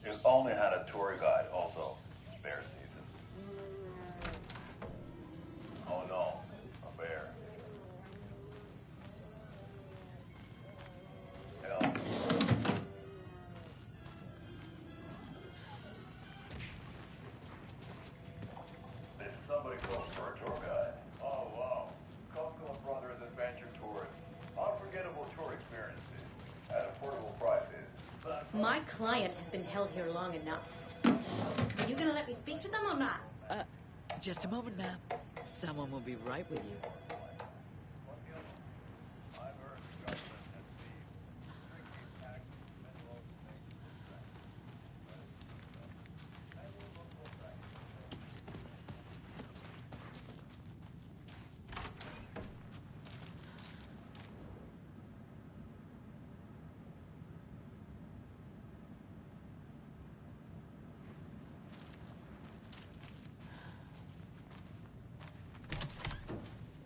You've only had a tour guide, also. It's bear season. Oh no, a bear. Help. Did somebody go for a tour guide? Oh wow. Coco Brothers Adventure Tours. Unforgettable tour experiences at affordable prices. My client has been held here long enough. Are you gonna let me speak to them or not? Just a moment, ma'am. Someone will be right with you.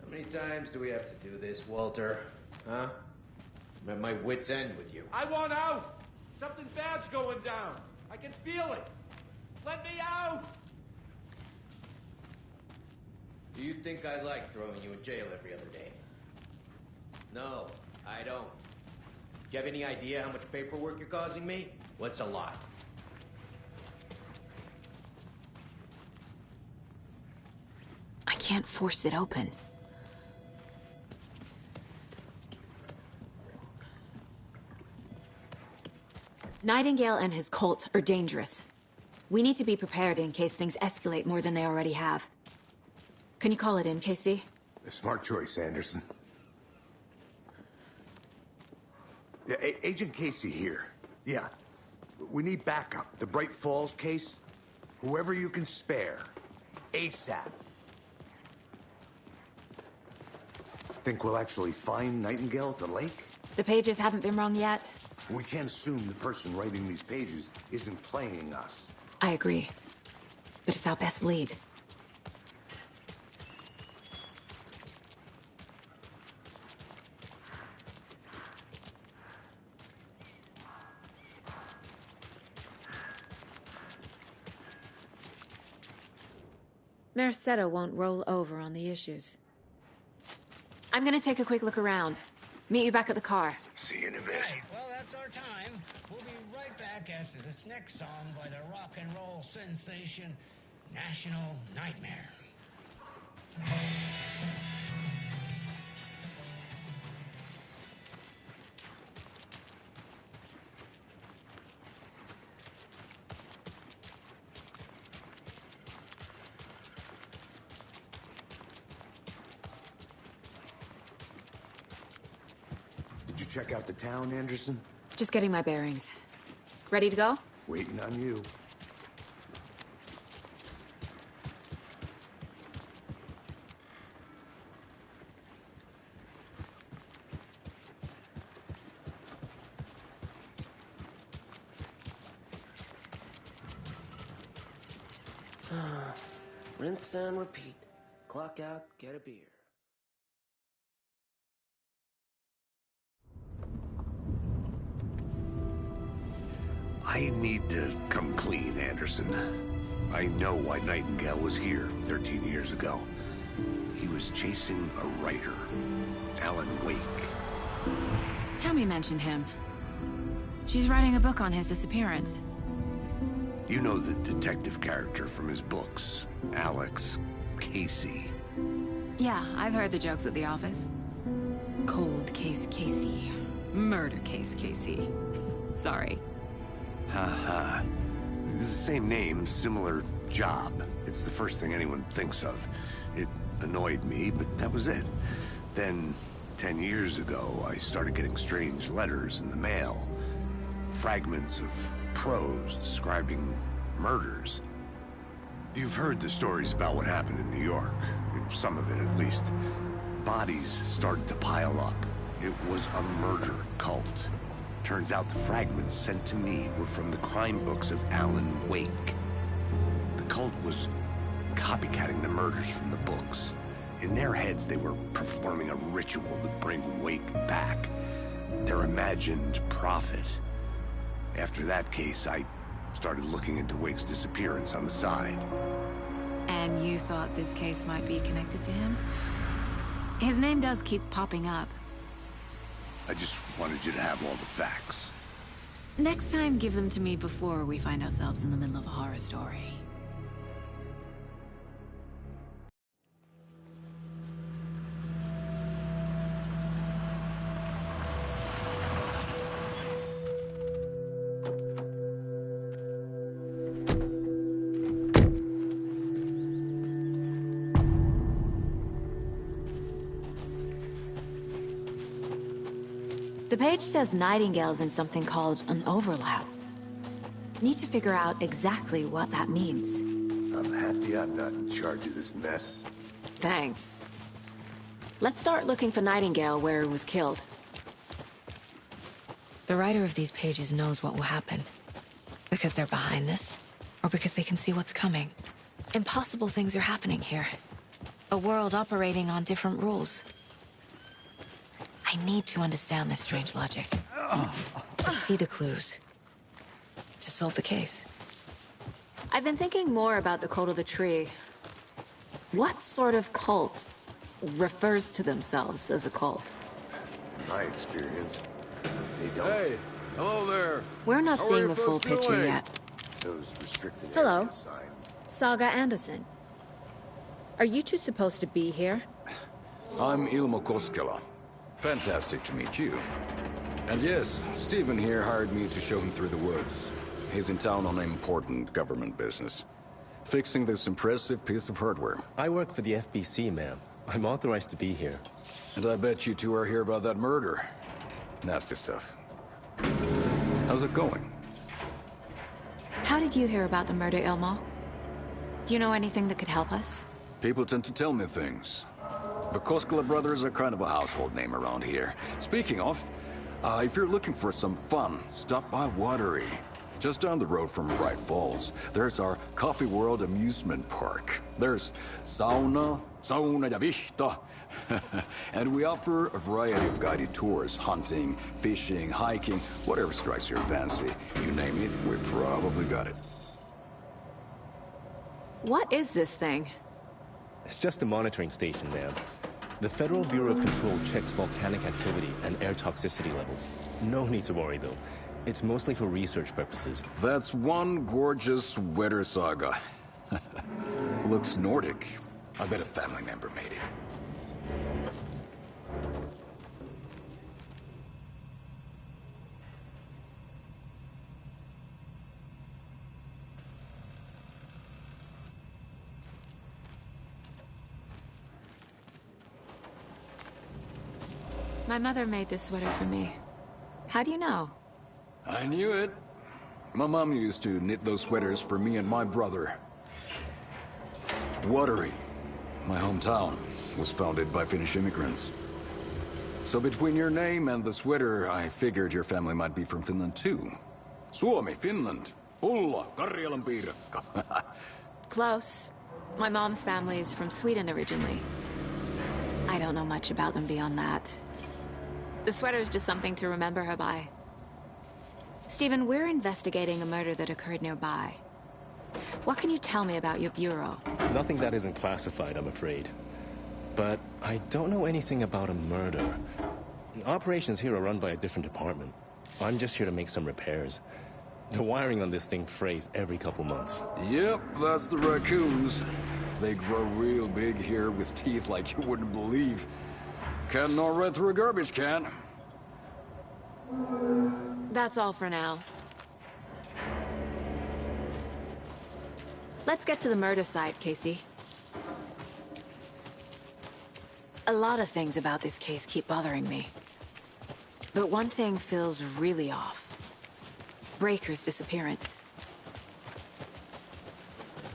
How many times do we have to do this, Walter? Huh? I'm at my wit's end with you. I want out! Something bad's going down. I can feel it. Let me out! Do you think I like throwing you in jail every other day? No, I don't. Do you have any idea how much paperwork you're causing me? What's a lot? I can't force it open. Nightingale and his cult are dangerous. We need to be prepared in case things escalate more than they already have. Can you call it in, KC? A smart choice, Anderson. Yeah, Agent Casey here. Yeah. We need backup. The Bright Falls case. Whoever you can spare. ASAP. Think we'll actually find Nightingale at the lake? The pages haven't been wrong yet. We can't assume the person writing these pages isn't playing us. I agree. But it's our best lead. Mercado won't roll over on the issues. I'm gonna take a quick look around. Meet you back at the car. See you in a bit. Right, well, that's our time. We'll be right back after this next song by the rock and roll sensation, National Nightmare. Did you check out the town, Anderson? Just getting my bearings. Ready to go? Waiting on you. Rinse and repeat. Clock out, get a beer. I need to come clean, Anderson. I know why Nightingale was here 13 years ago. He was chasing a writer, Alanwake. Tammy mentioned him. She's writing a book on his disappearance. You know the detective character from his books, Alex Casey. Yeah, I've heard the jokes at the office. Cold case Casey. Murder case Casey. Sorry. Haha. It's the same name, similar job. It's the first thing anyone thinks of. It annoyed me, but that was it. Then, 10 years ago, I started getting strange letters in the mail. Fragments of prose describing murders. You've heard the stories about what happened in New York. Some of it, at least. Bodies started to pile up. It was a murder cult. Turns out the fragments sent to me were from the crime books of Alanwake. The cult was copycatting the murders from the books. In their heads, they were performing a ritual to bring Wake back. Their imagined prophet. After that case, I started looking into Wake's disappearance on the side. And you thought this case might be connected to him? His name does keep popping up. I just wanted you to have all the facts. Next time, give them to me before we find ourselves in the middle of a horror story. The page says Nightingale's in something called an overlap. Need to figure out exactly what that means. I'm happy I'm not in charge of this mess. Thanks. Let's start looking for Nightingale where he was killed. The writer of these pages knows what will happen. Because they're behind this, or because they can see what's coming. Impossible things are happening here. A world operating on different rules. I need to understand this strange logic. To see the clues. To solve the case. I've been thinking more about the cult of the tree. What sort of cult refers to themselves as a cult? In my experience, they don't. Hey, hello there. We're not How are seeing you the full folks picture doing? yet. Those restricted Hello. area signs. Saga Anderson. Are you two supposed to be here? I'm Ilmo Koskela. Fantastic to meet you. And yes, Stephen here hired me to show him through the woods. He's in town on important government business. Fixing this impressive piece of hardware. I work for the FBC, ma'am. I'm authorized to be here. And I bet you two are here about that murder. Nasty stuff. How's it going? How did you hear about the murder, Ilmo? Do you know anything that could help us? People tend to tell me things. The Koskela brothers are kind of a household name around here. Speaking of, if you're looking for some fun, stop by Watery. Just down the road from Bright Falls, there's our Coffee World amusement park. There's sauna ja vihta. And we offer a variety of guided tours, hunting, fishing, hiking, whatever strikes your fancy. You name it, we probably got it. What is this thing? It's just a monitoring station, ma'am. The Federal Bureau of Control checks volcanic activity and air toxicity levels. No need to worry, though. It's mostly for research purposes. That's one gorgeous weather saga. Looks Nordic. I bet a family member made it. My mother made this sweater for me. How do you know? I knew it. My mom used to knit those sweaters for me and my brother. Watery, my hometown, was founded by Finnish immigrants. So between your name and the sweater, I figured your family might be from Finland too. Suomi, Finland. Pulla, Karjalan piirakka. Close. My mom's family is from Sweden originally. I don't know much about them beyond that. The sweater is just something to remember her by. Stephen, we're investigating a murder that occurred nearby. What can you tell me about your bureau? Nothing that isn't classified, I'm afraid. But I don't know anything about a murder. Operations here are run by a different department. I'm just here to make some repairs. The wiring on this thing frays every couple months. Yep, that's the raccoons. They grow real big here with teeth like you wouldn't believe. Can't gnaw right through a garbage can. That's all for now. Let's get to the murder site, Casey. A lot of things about this case keep bothering me. But one thing feels really off. Breaker's disappearance.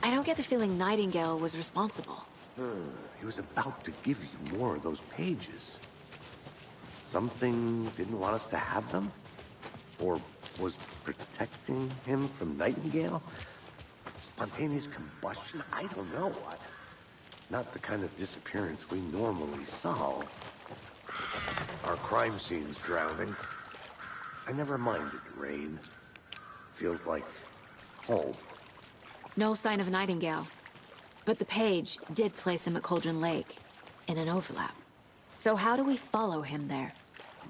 I don't get the feeling Nightingale was responsible. He was about to give you more of those pages. Something didn't want us to have them? Or was protecting him from Nightingale? Spontaneous combustion? I don't know. Not the kind of disappearance we normally solve. Our crime scene's drowning. I never minded rain. Feels like home. No sign of Nightingale. But the page did place him at Cauldron Lake, in an overlap. So how do we follow him there?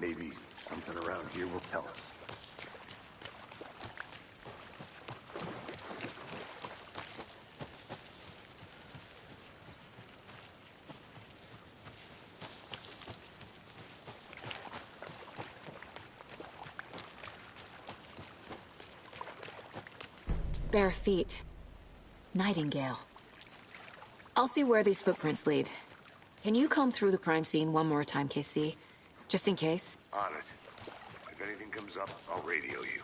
Maybe something around here will tell us. Bare feet. Nightingale. I'll see where these footprints lead. Can you comb through the crime scene one more time, KC? Just in case? On it. If anything comes up, I'll radio you.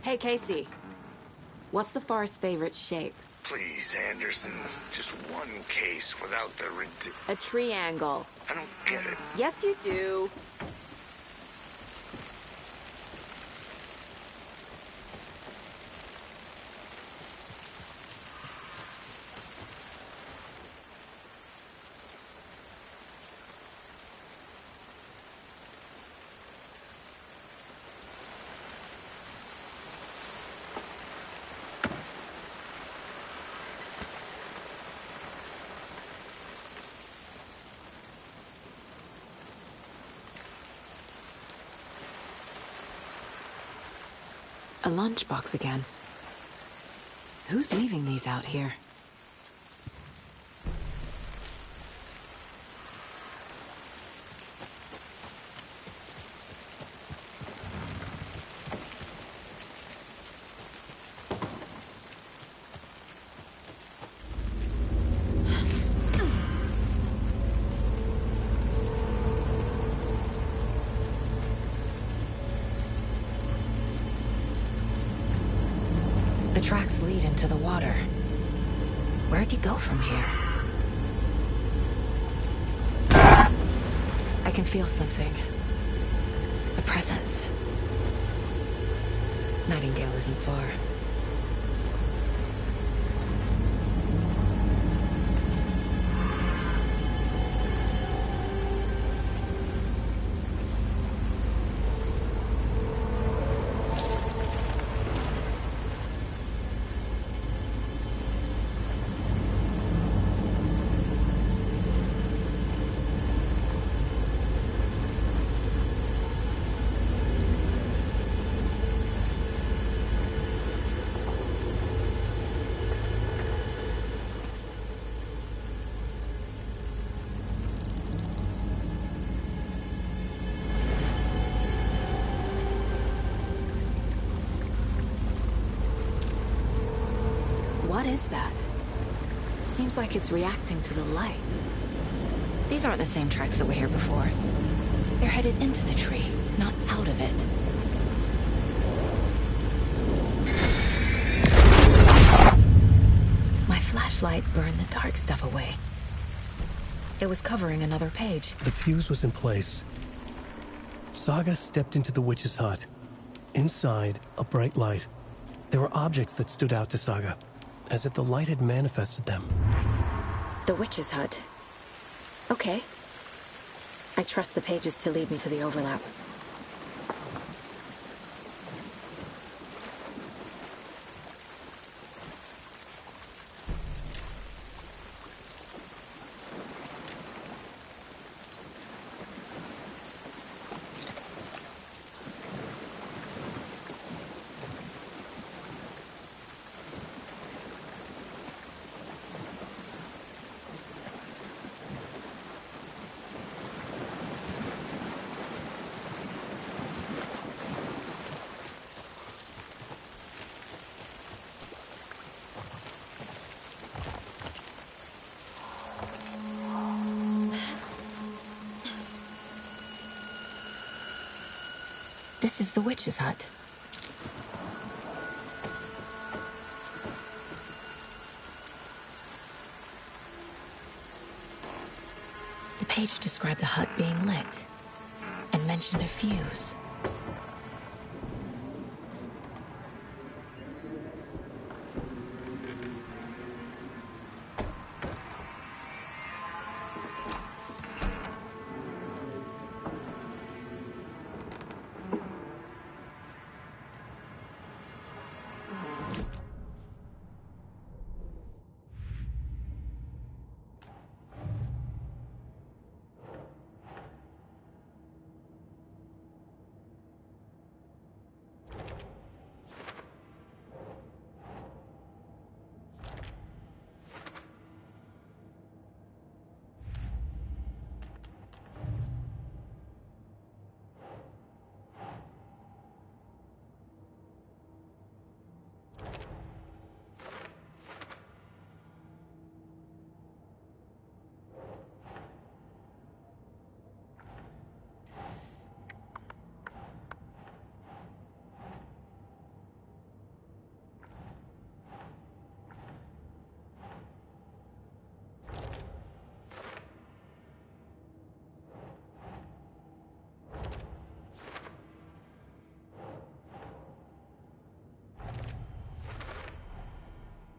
Hey, Casey. What's the far's favorite shape? Please, Anderson. Just one case without the A triangle. I don't get it. Yes, you do. A lunchbox again. Who's leaving these out here? The tracks lead into the water. Where'd you go from here? I can feel something. A presence. Nightingale isn't far. What is that? Seems like it's reacting to the light. These aren't the same tracks that were here before. They're headed into the tree, not out of it. My flashlight burned the dark stuff away. It was covering another page. The fuse was in place. Saga stepped into the witch's hut. Inside, a bright light. There were objects that stood out to Saga, as if the light had manifested them. The witch's hut. Okay. I trust the pages to lead me to the overlap. This is the witch's hut. The page described the hut being lit and mentioned a fuse.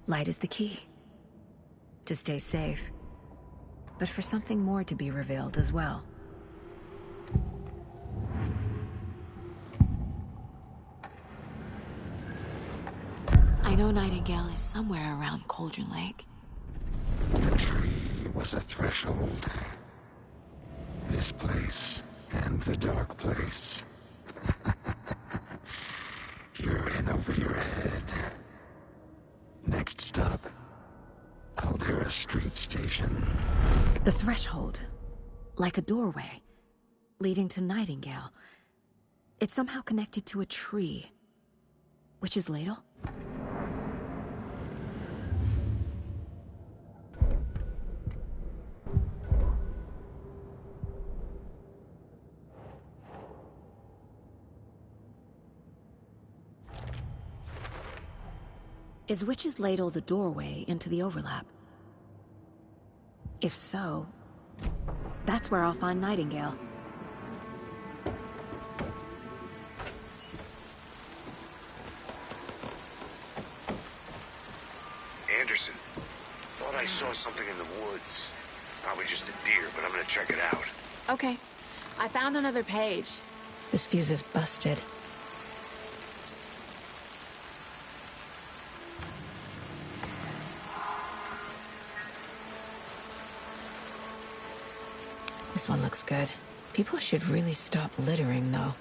Light is the key. To stay safe. But for something more to be revealed as well. I know Nightingale is somewhere around Cauldron Lake. The tree was a threshold. This place and the dark place. You're in over your head. Next stop, Caldera Street Station. The threshold. Like a doorway. Leading to Nightingale. It's somehow connected to a tree. Witch's Ladle? Is Witch's Ladle the doorway into the overlap? If so, that's where I'll find Nightingale. Anderson, thought I saw something in the woods. Probably just a deer, but I'm gonna check it out. Okay. I found another page. This fuse is busted. This one looks good. People should really stop littering, though.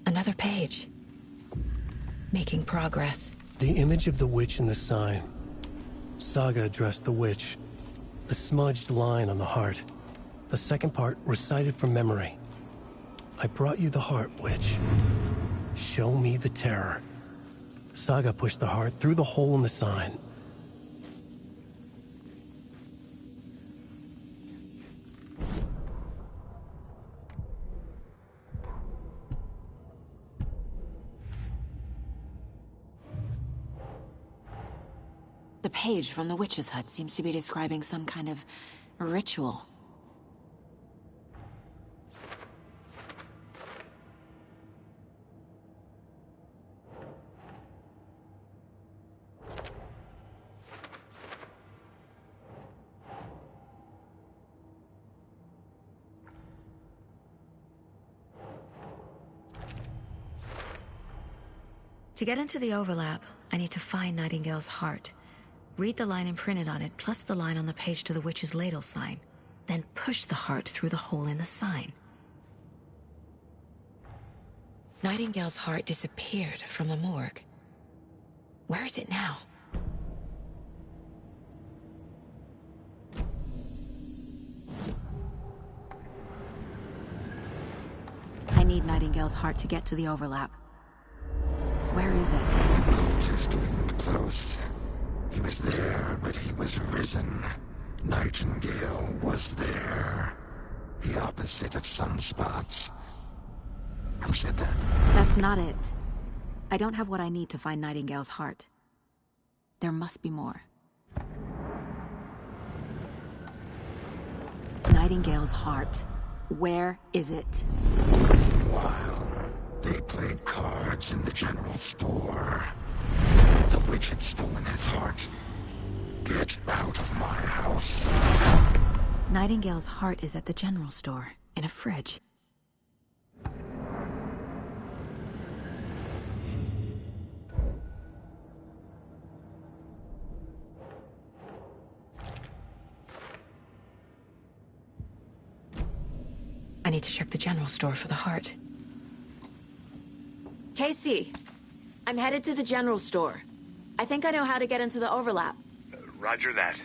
Another page. Making progress. The image of the witch in the sign. Saga addressed the witch. The smudged line on the heart. The second part recited from memory. I brought you the heart, witch. Show me the terror. Saga pushed the heart through the hole in the sign. The page from the witch's hut seems to be describing some kind of ritual. To get into the overlap, I need to find Nightingale's heart. Read the line imprinted on it, plus the line on the page to the witch's ladle sign. Then push the heart through the hole in the sign. Nightingale's heart disappeared from the morgue. Where is it now? I need Nightingale's heart to get to the overlap. Where is it? The cultist wasn't close. He was there, but he was risen. Nightingale was there. The opposite of sunspots. Who said that? That's not it. I don't have what I need to find Nightingale's heart. There must be more. Nightingale's heart. Where is it? While they played cards in the general store, the witch had stolen his heart. Get out of my house. Nightingale's heart is at the general store, in a fridge. I need to check the general store for the heart. Casey, I'm headed to the general store. I think I know how to get into the overlap. Roger that.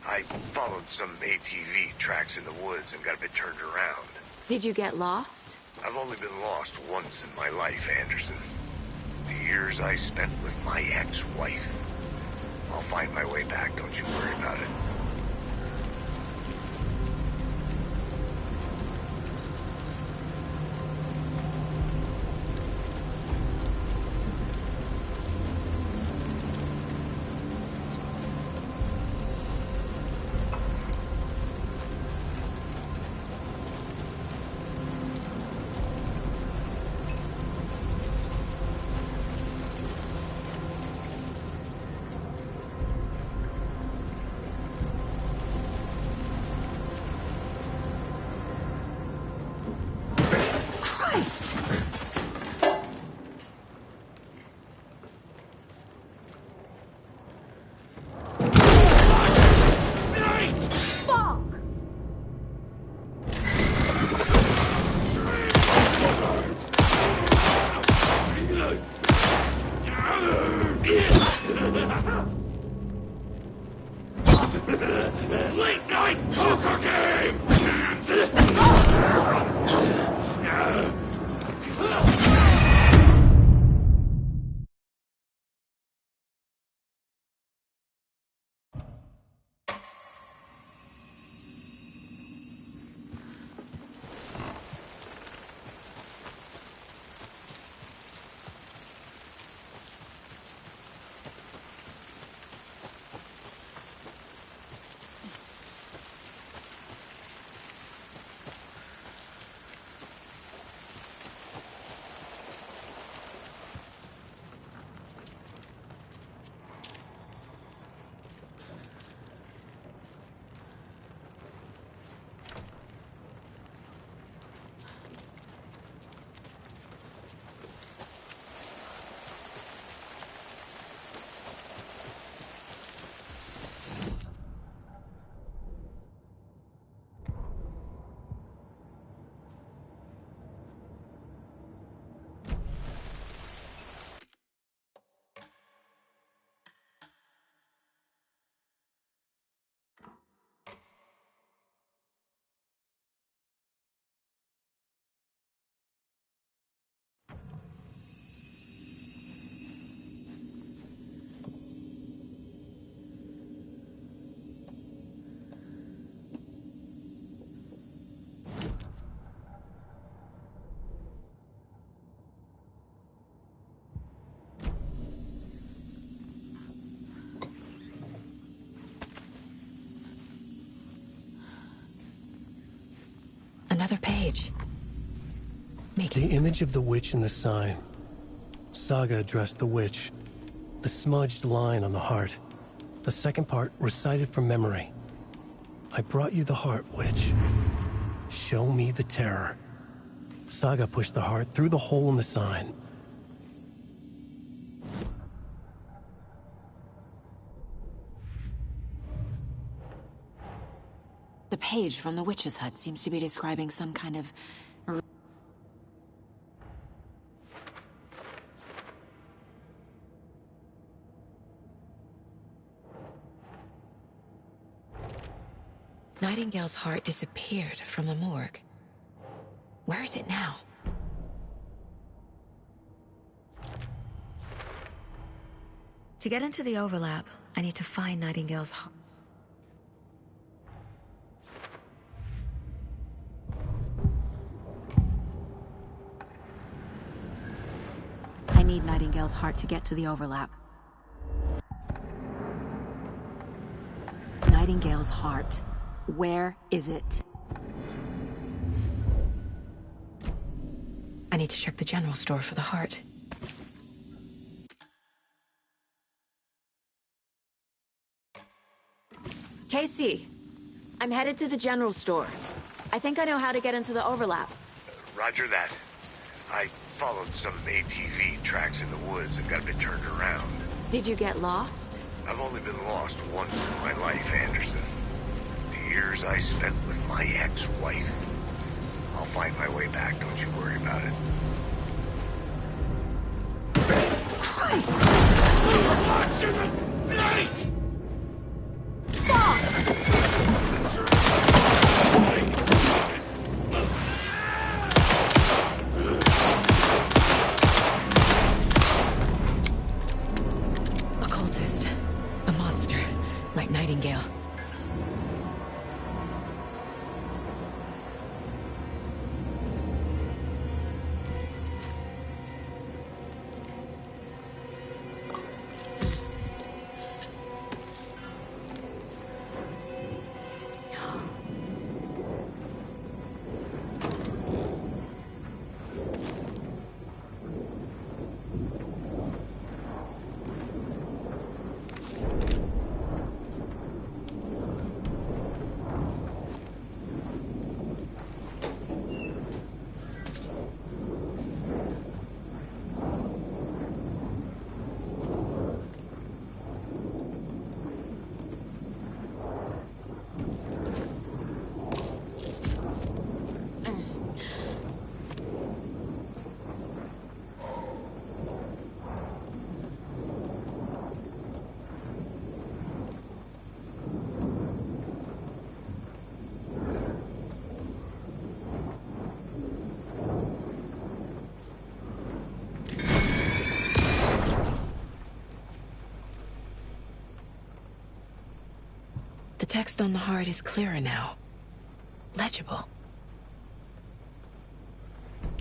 I followed some ATV tracks in the woods and got a bit turned around. Did you get lost? I've only been lost once in my life, Anderson. The years I spent with my ex-wife. I'll find my way back, don't you worry about it. Late night poker game! Another page. The image of the witch in the sign. Saga addressed the witch. The smudged line on the heart. The second part recited from memory. I brought you the heart, witch. Show me the terror. Saga pushed the heart through the hole in the sign. The page from the witch's hut seems to be describing some kind of... Nightingale's heart disappeared from the morgue. Where is it now? To get into the overlap, I need to find Nightingale's heart. I need Nightingale's heart to get to the overlap. Nightingale's heart. Where is it? I need to check the general store for the heart. Casey, I'm headed to the general store. I think I know how to get into the overlap. Roger that. I followed some ATV tracks in the woods and got a bit turned around. Did you get lost? I've only been lost once in my life, Anderson. The years I spent with my ex-wife. I'll find my way back, don't you worry about it. Christ! We were watching the night! Occultist. A monster. Like Nightingale. The text on the heart is clearer now. Legible.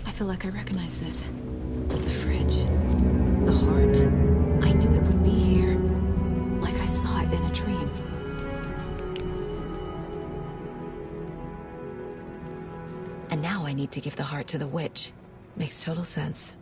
I feel like I recognize this. The fridge. The heart. I knew it would be here. Like I saw it in a dream. And now I need to give the heart to the witch. Makes total sense.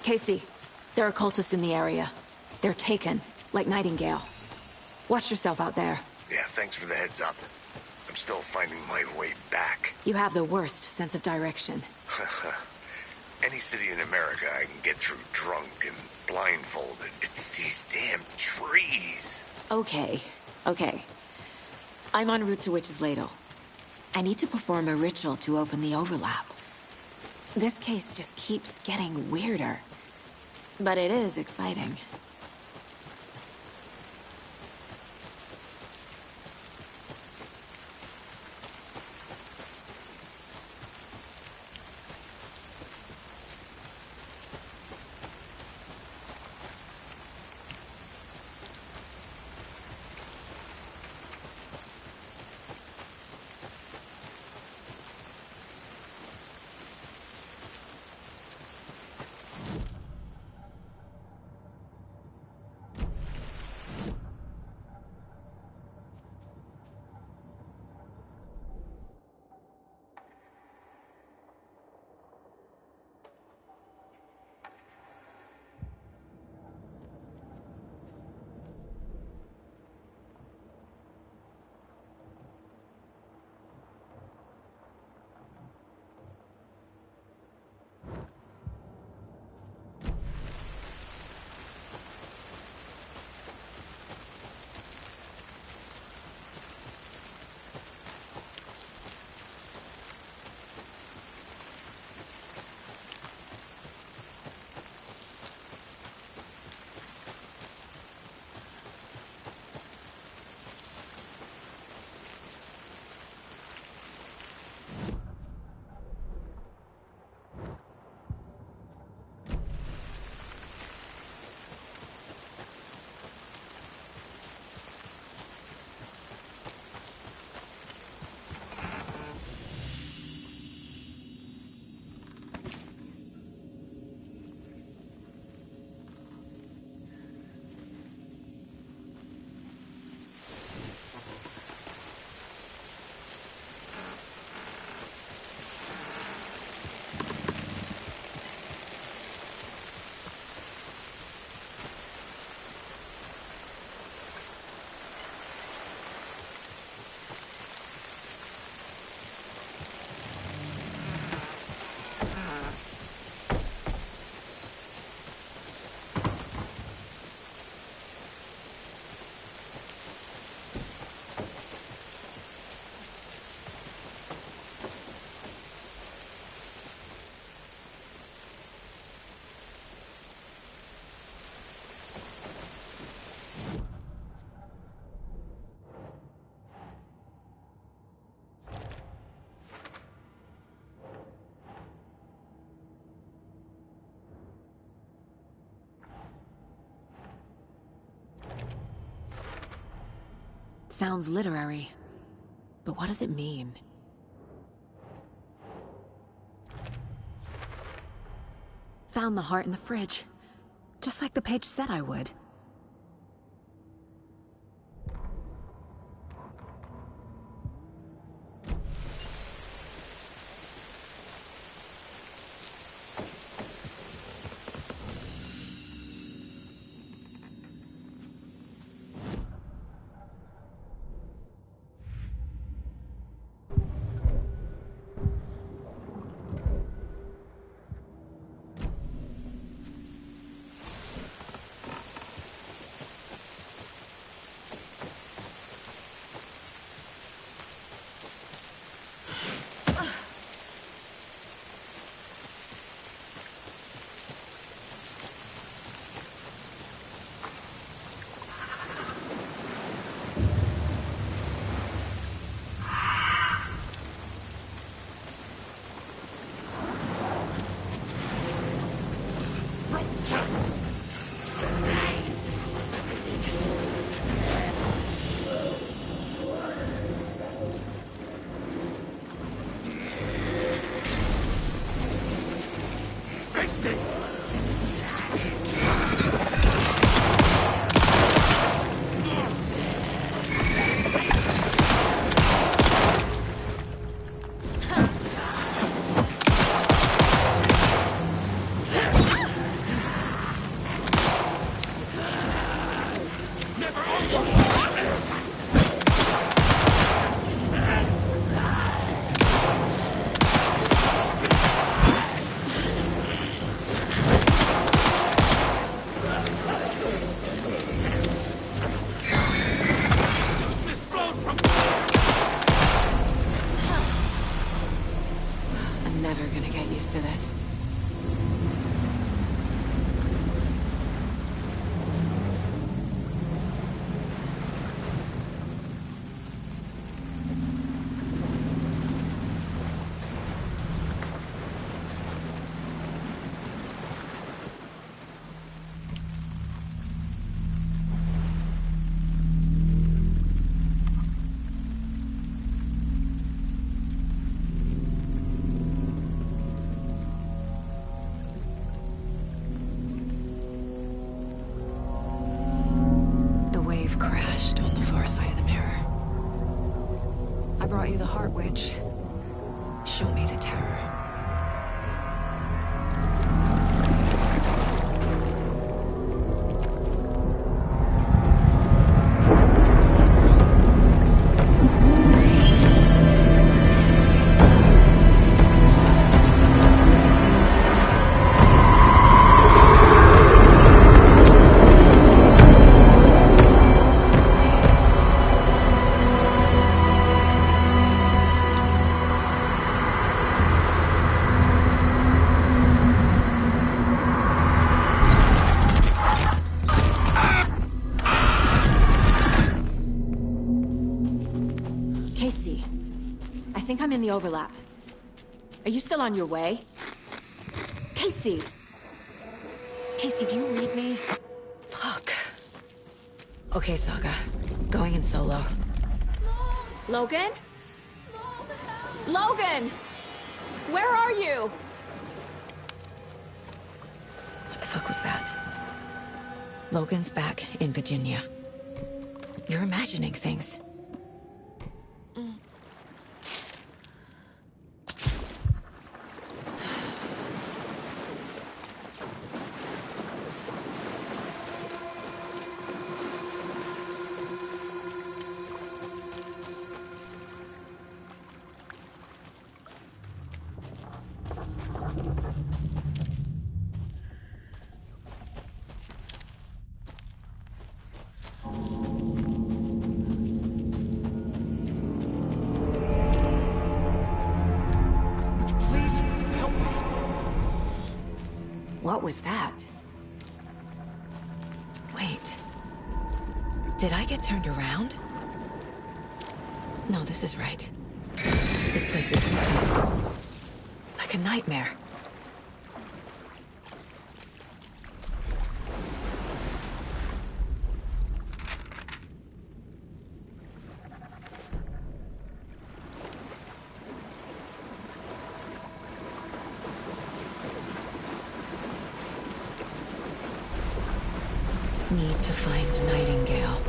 Casey, there are cultists in the area. They're taken, like Nightingale. Watch yourself out there. Yeah, thanks for the heads up. I'm still finding my way back. You have the worst sense of direction. Any city in America I can get through drunk and blindfolded. It's these damn trees. Okay. I'm en route to Witch's Ladle. I need to perform a ritual to open the overlap. This case just keeps getting weirder. But it is exciting. Sounds literary. But what does it mean? Found the heart in the fridge. Just like the page said I would. brought you the Heart Witch. Show me the terror. Casey, I think I'm in the overlap. Are you still on your way? Casey! Casey, do you read me? Fuck. Okay, Saga. Going in solo. Logan? Logan! Where are you? What the fuck was that? Logan's back in Virginia. You're imagining things. What was that? Wait. Did I get turned around? No, this is right. This place is creepy. Like a nightmare. Need to find Nightingale.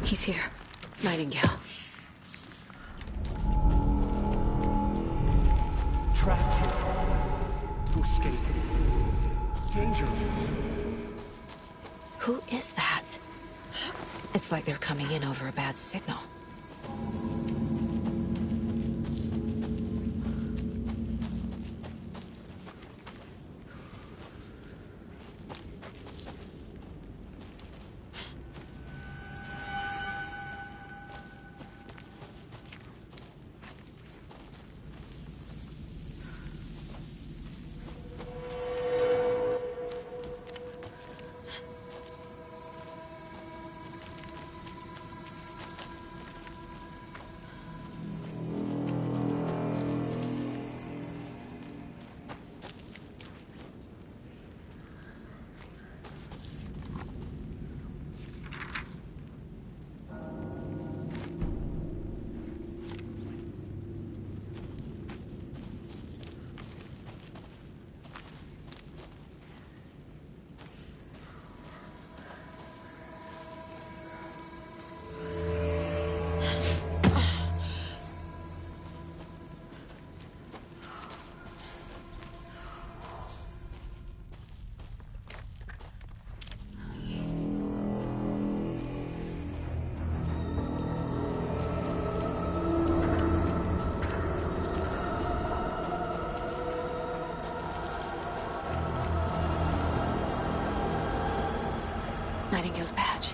He's here. Nightingale. Trapped here. To escape. Danger. Who is that? It's like they're coming in over a bad signal. Nightingale's badge.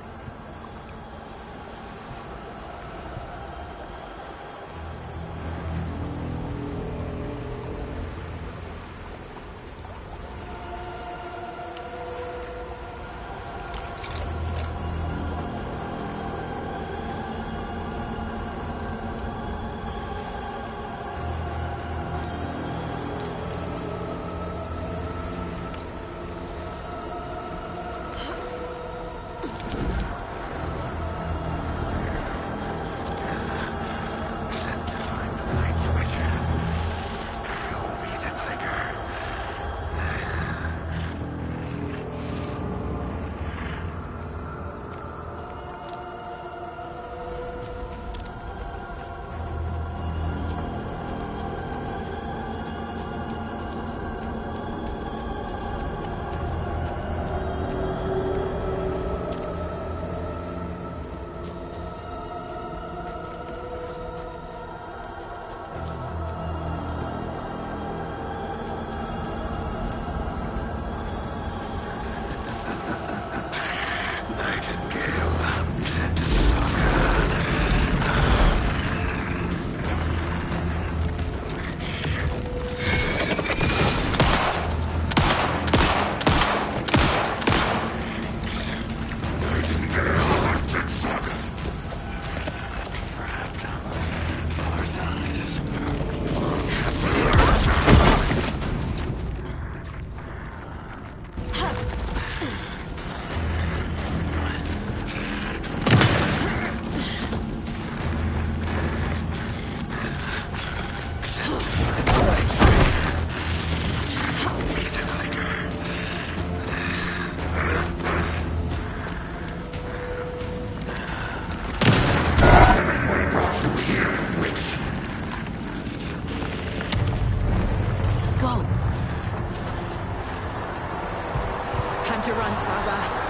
run, Saga.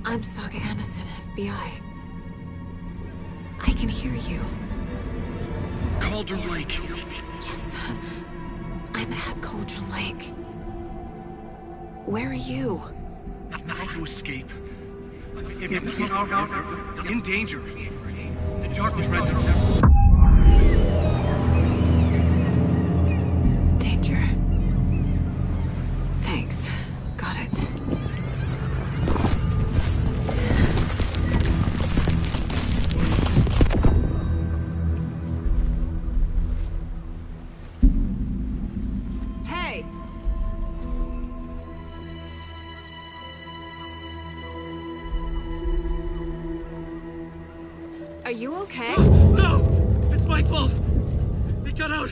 I'm Saga Anderson, FBI. I can hear you. Cauldron Lake. Yes, I'm at Cauldron Lake. Where are you? How to escape. In danger. The Dark Presence. Danger. Thanks. Got it. Hey! Are you okay? No! It's my fault! It got out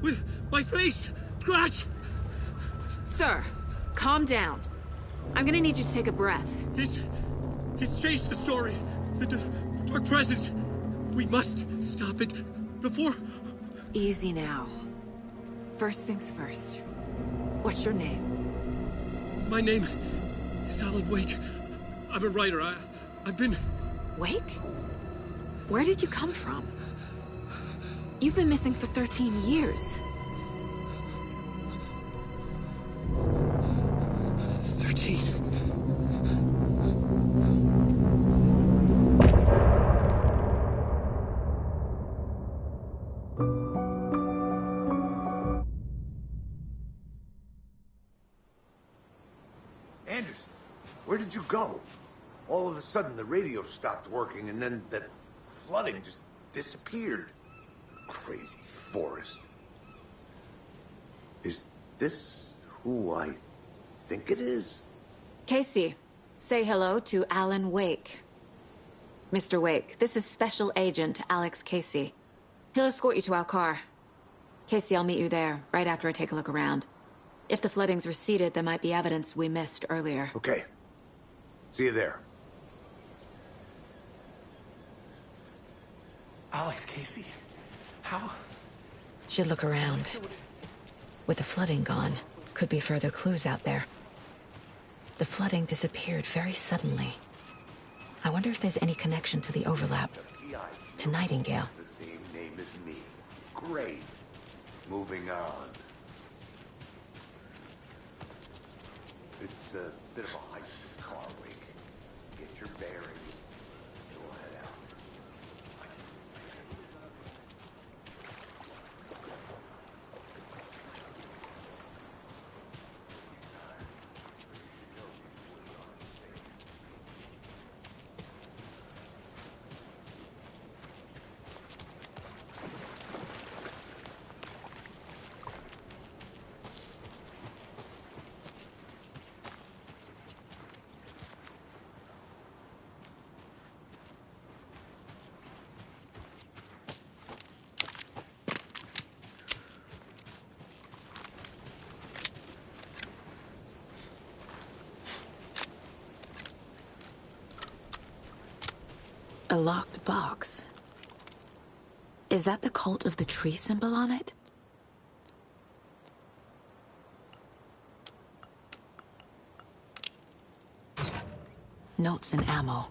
with my face! Scratch! Sir, calm down. I'm gonna need you to take a breath. He's changed the story. The Dark Presence. We must stop it before... Easy now. First things first. What's your name? My name is Alanwake. I'm a writer. I've been... Wake? Where did you come from? You've been missing for 13 years. 13. Anderson, where did you go? All of a sudden the radio stopped working and then that flooding just disappeared. Crazy forest. Is this who I think it is? Casey, say hello to Alan Wake. Mr. Wake, this is Special Agent Alex Casey. He'll escort you to our car. Casey, I'll meet you there, right after I take a look around. If the flooding's receded, there might be evidence we missed earlier. Okay. See you there. Alex, Casey, how? Should look around. With the flooding gone, could be further clues out there. The flooding disappeared very suddenly. I wonder if there's any connection to the overlap. To Nightingale. The same name as me. Great. Moving on. It's a bit of a hike to Alanwake. Get your bearings. We'll head out. A locked box. Is that the cult of the tree symbol on it? Notes and ammo.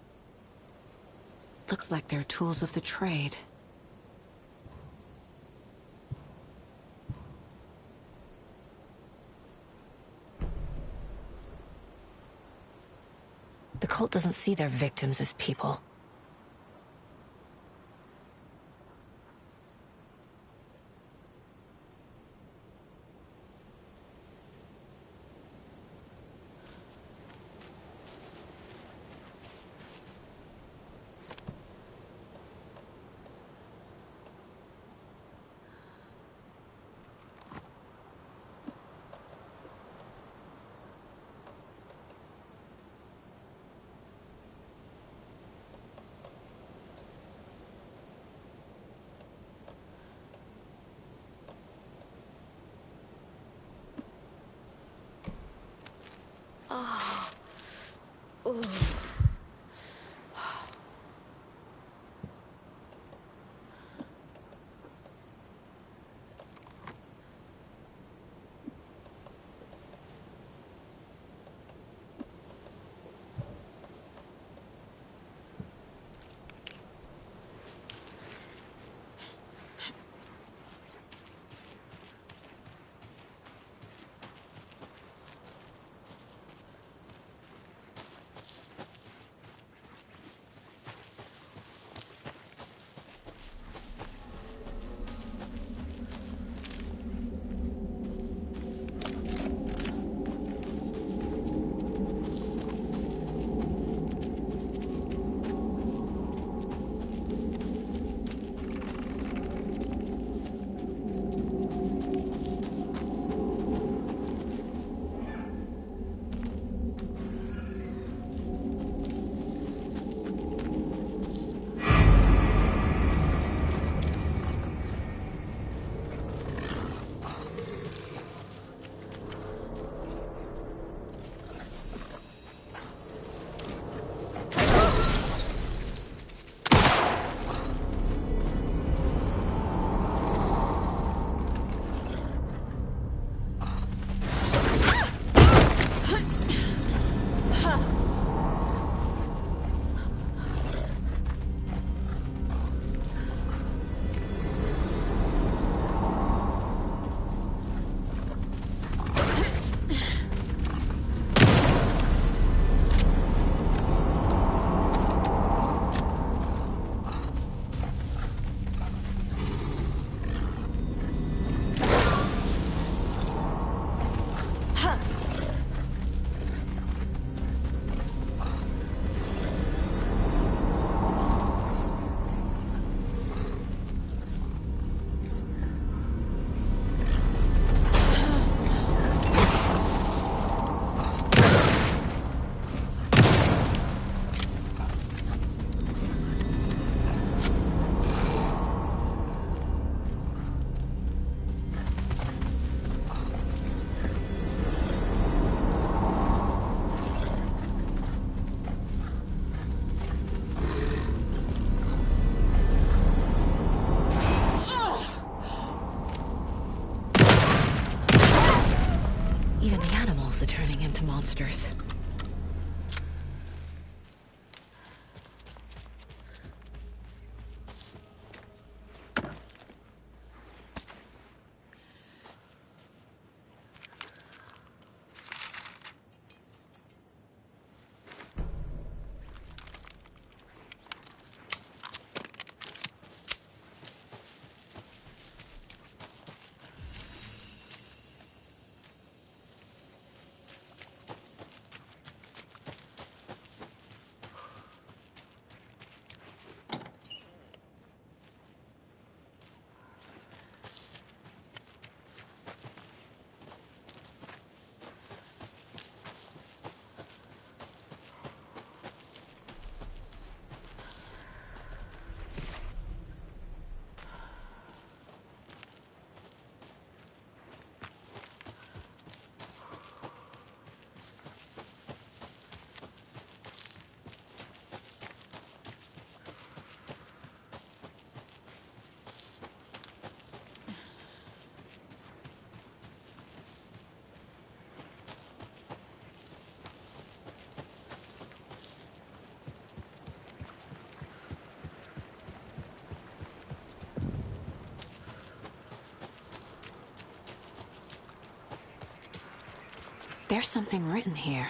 Looks like they're tools of the trade. The cult doesn't see their victims as people. Oh. Ooh. monsters. There's something written here.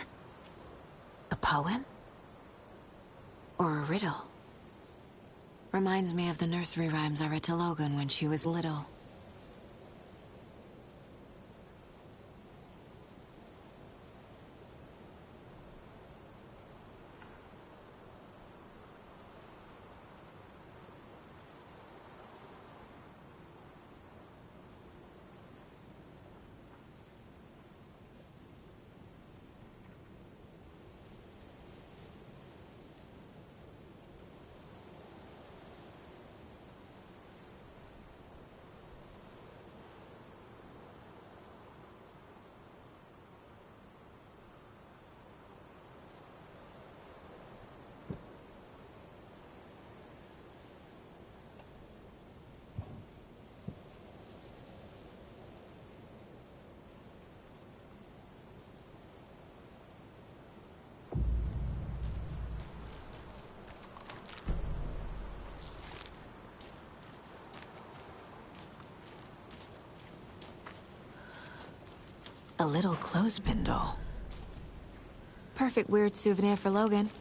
A poem? Or a riddle? Reminds me of the nursery rhymes I read to Logan when she was little. A little clothespin doll. Perfect weird souvenir for Logan.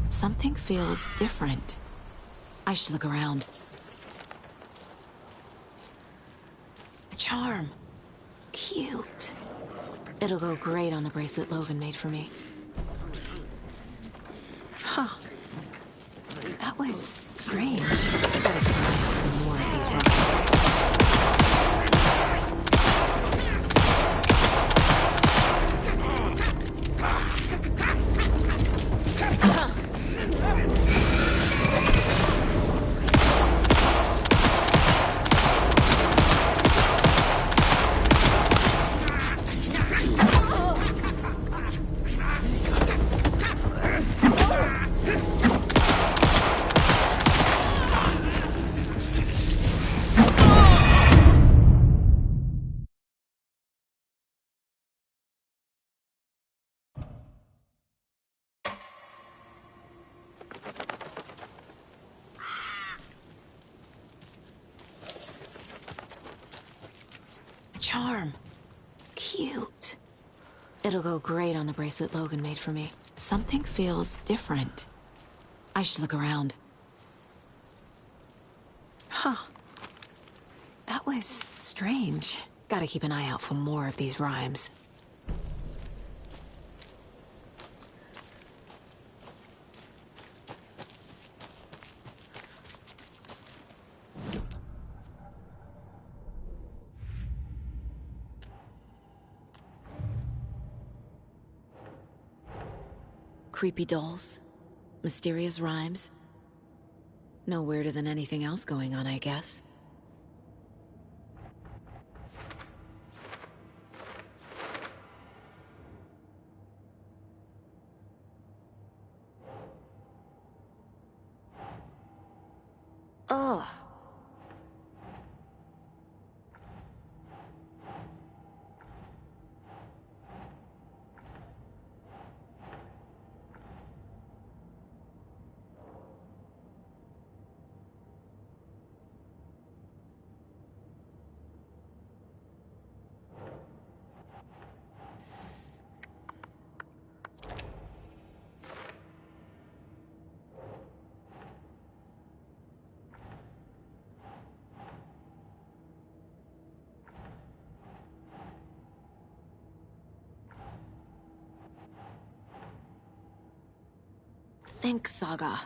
Something feels different. I should look around. A charm. Cute. It'll go great on the bracelet Logan made for me. Huh. That was strange. Gotta keep an eye out for more of these rhymes. Charm. Cute. It'll go great on the bracelet Logan made for me. Something feels different. I should look around. Huh. That was strange. Gotta keep an eye out for more of these rhymes. Creepy dolls. Mysterious rhymes. No weirder than anything else going on, I guess. Ugh. Think, Saga.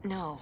No.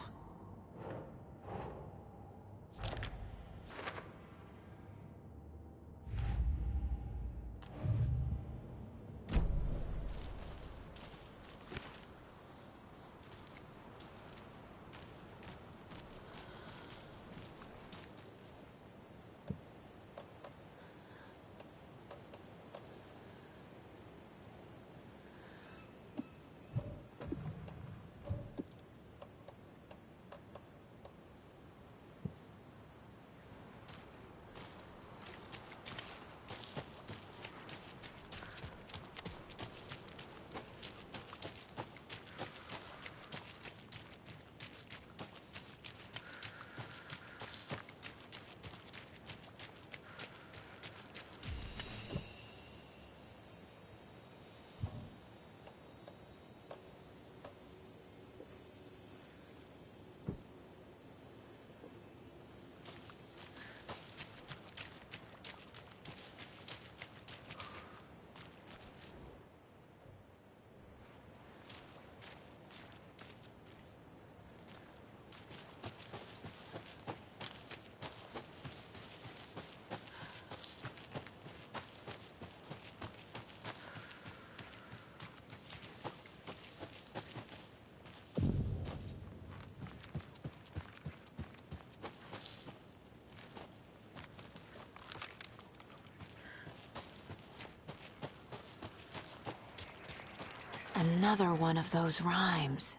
Another one of those rhymes.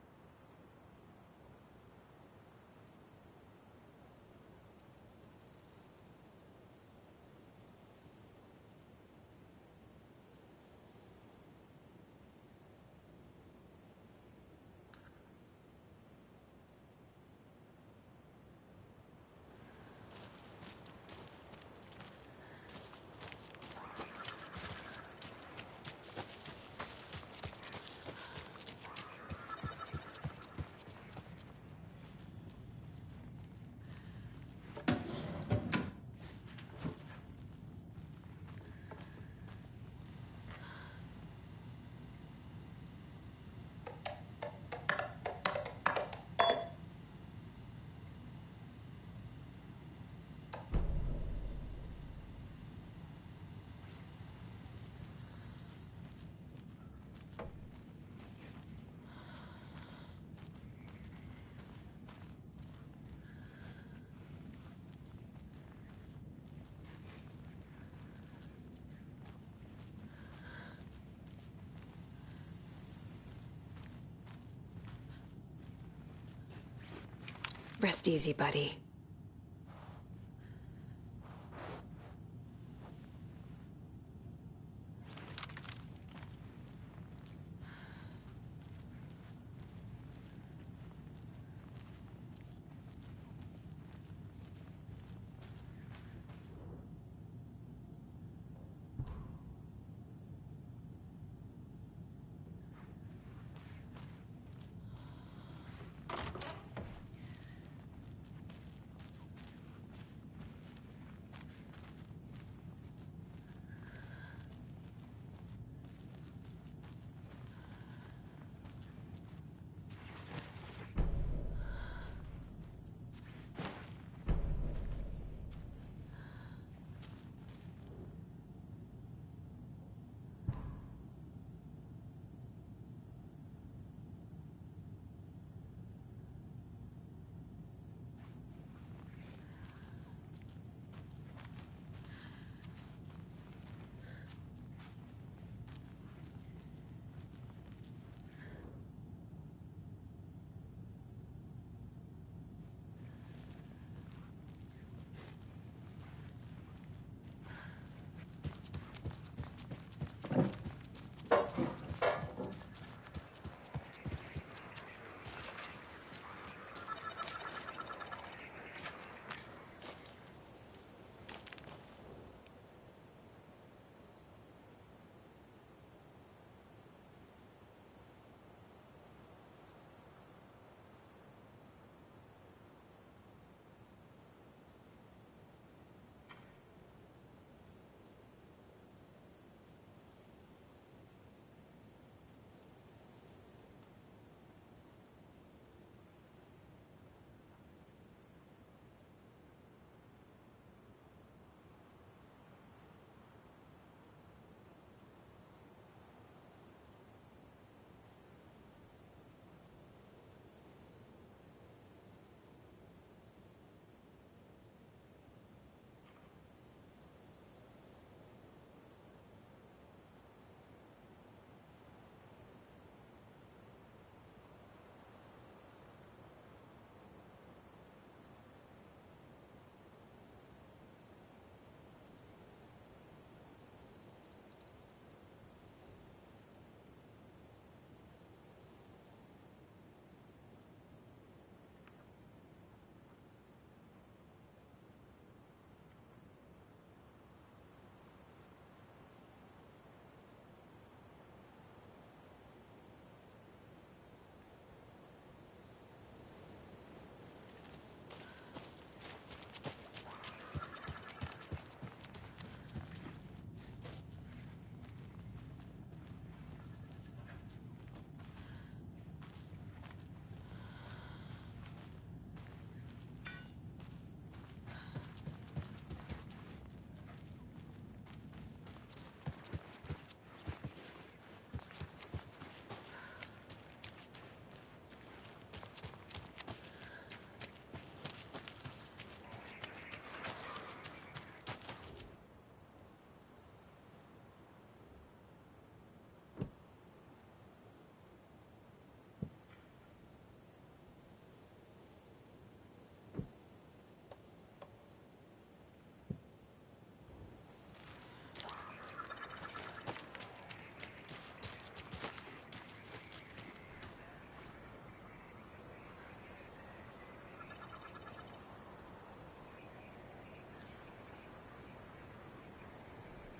Rest easy, buddy.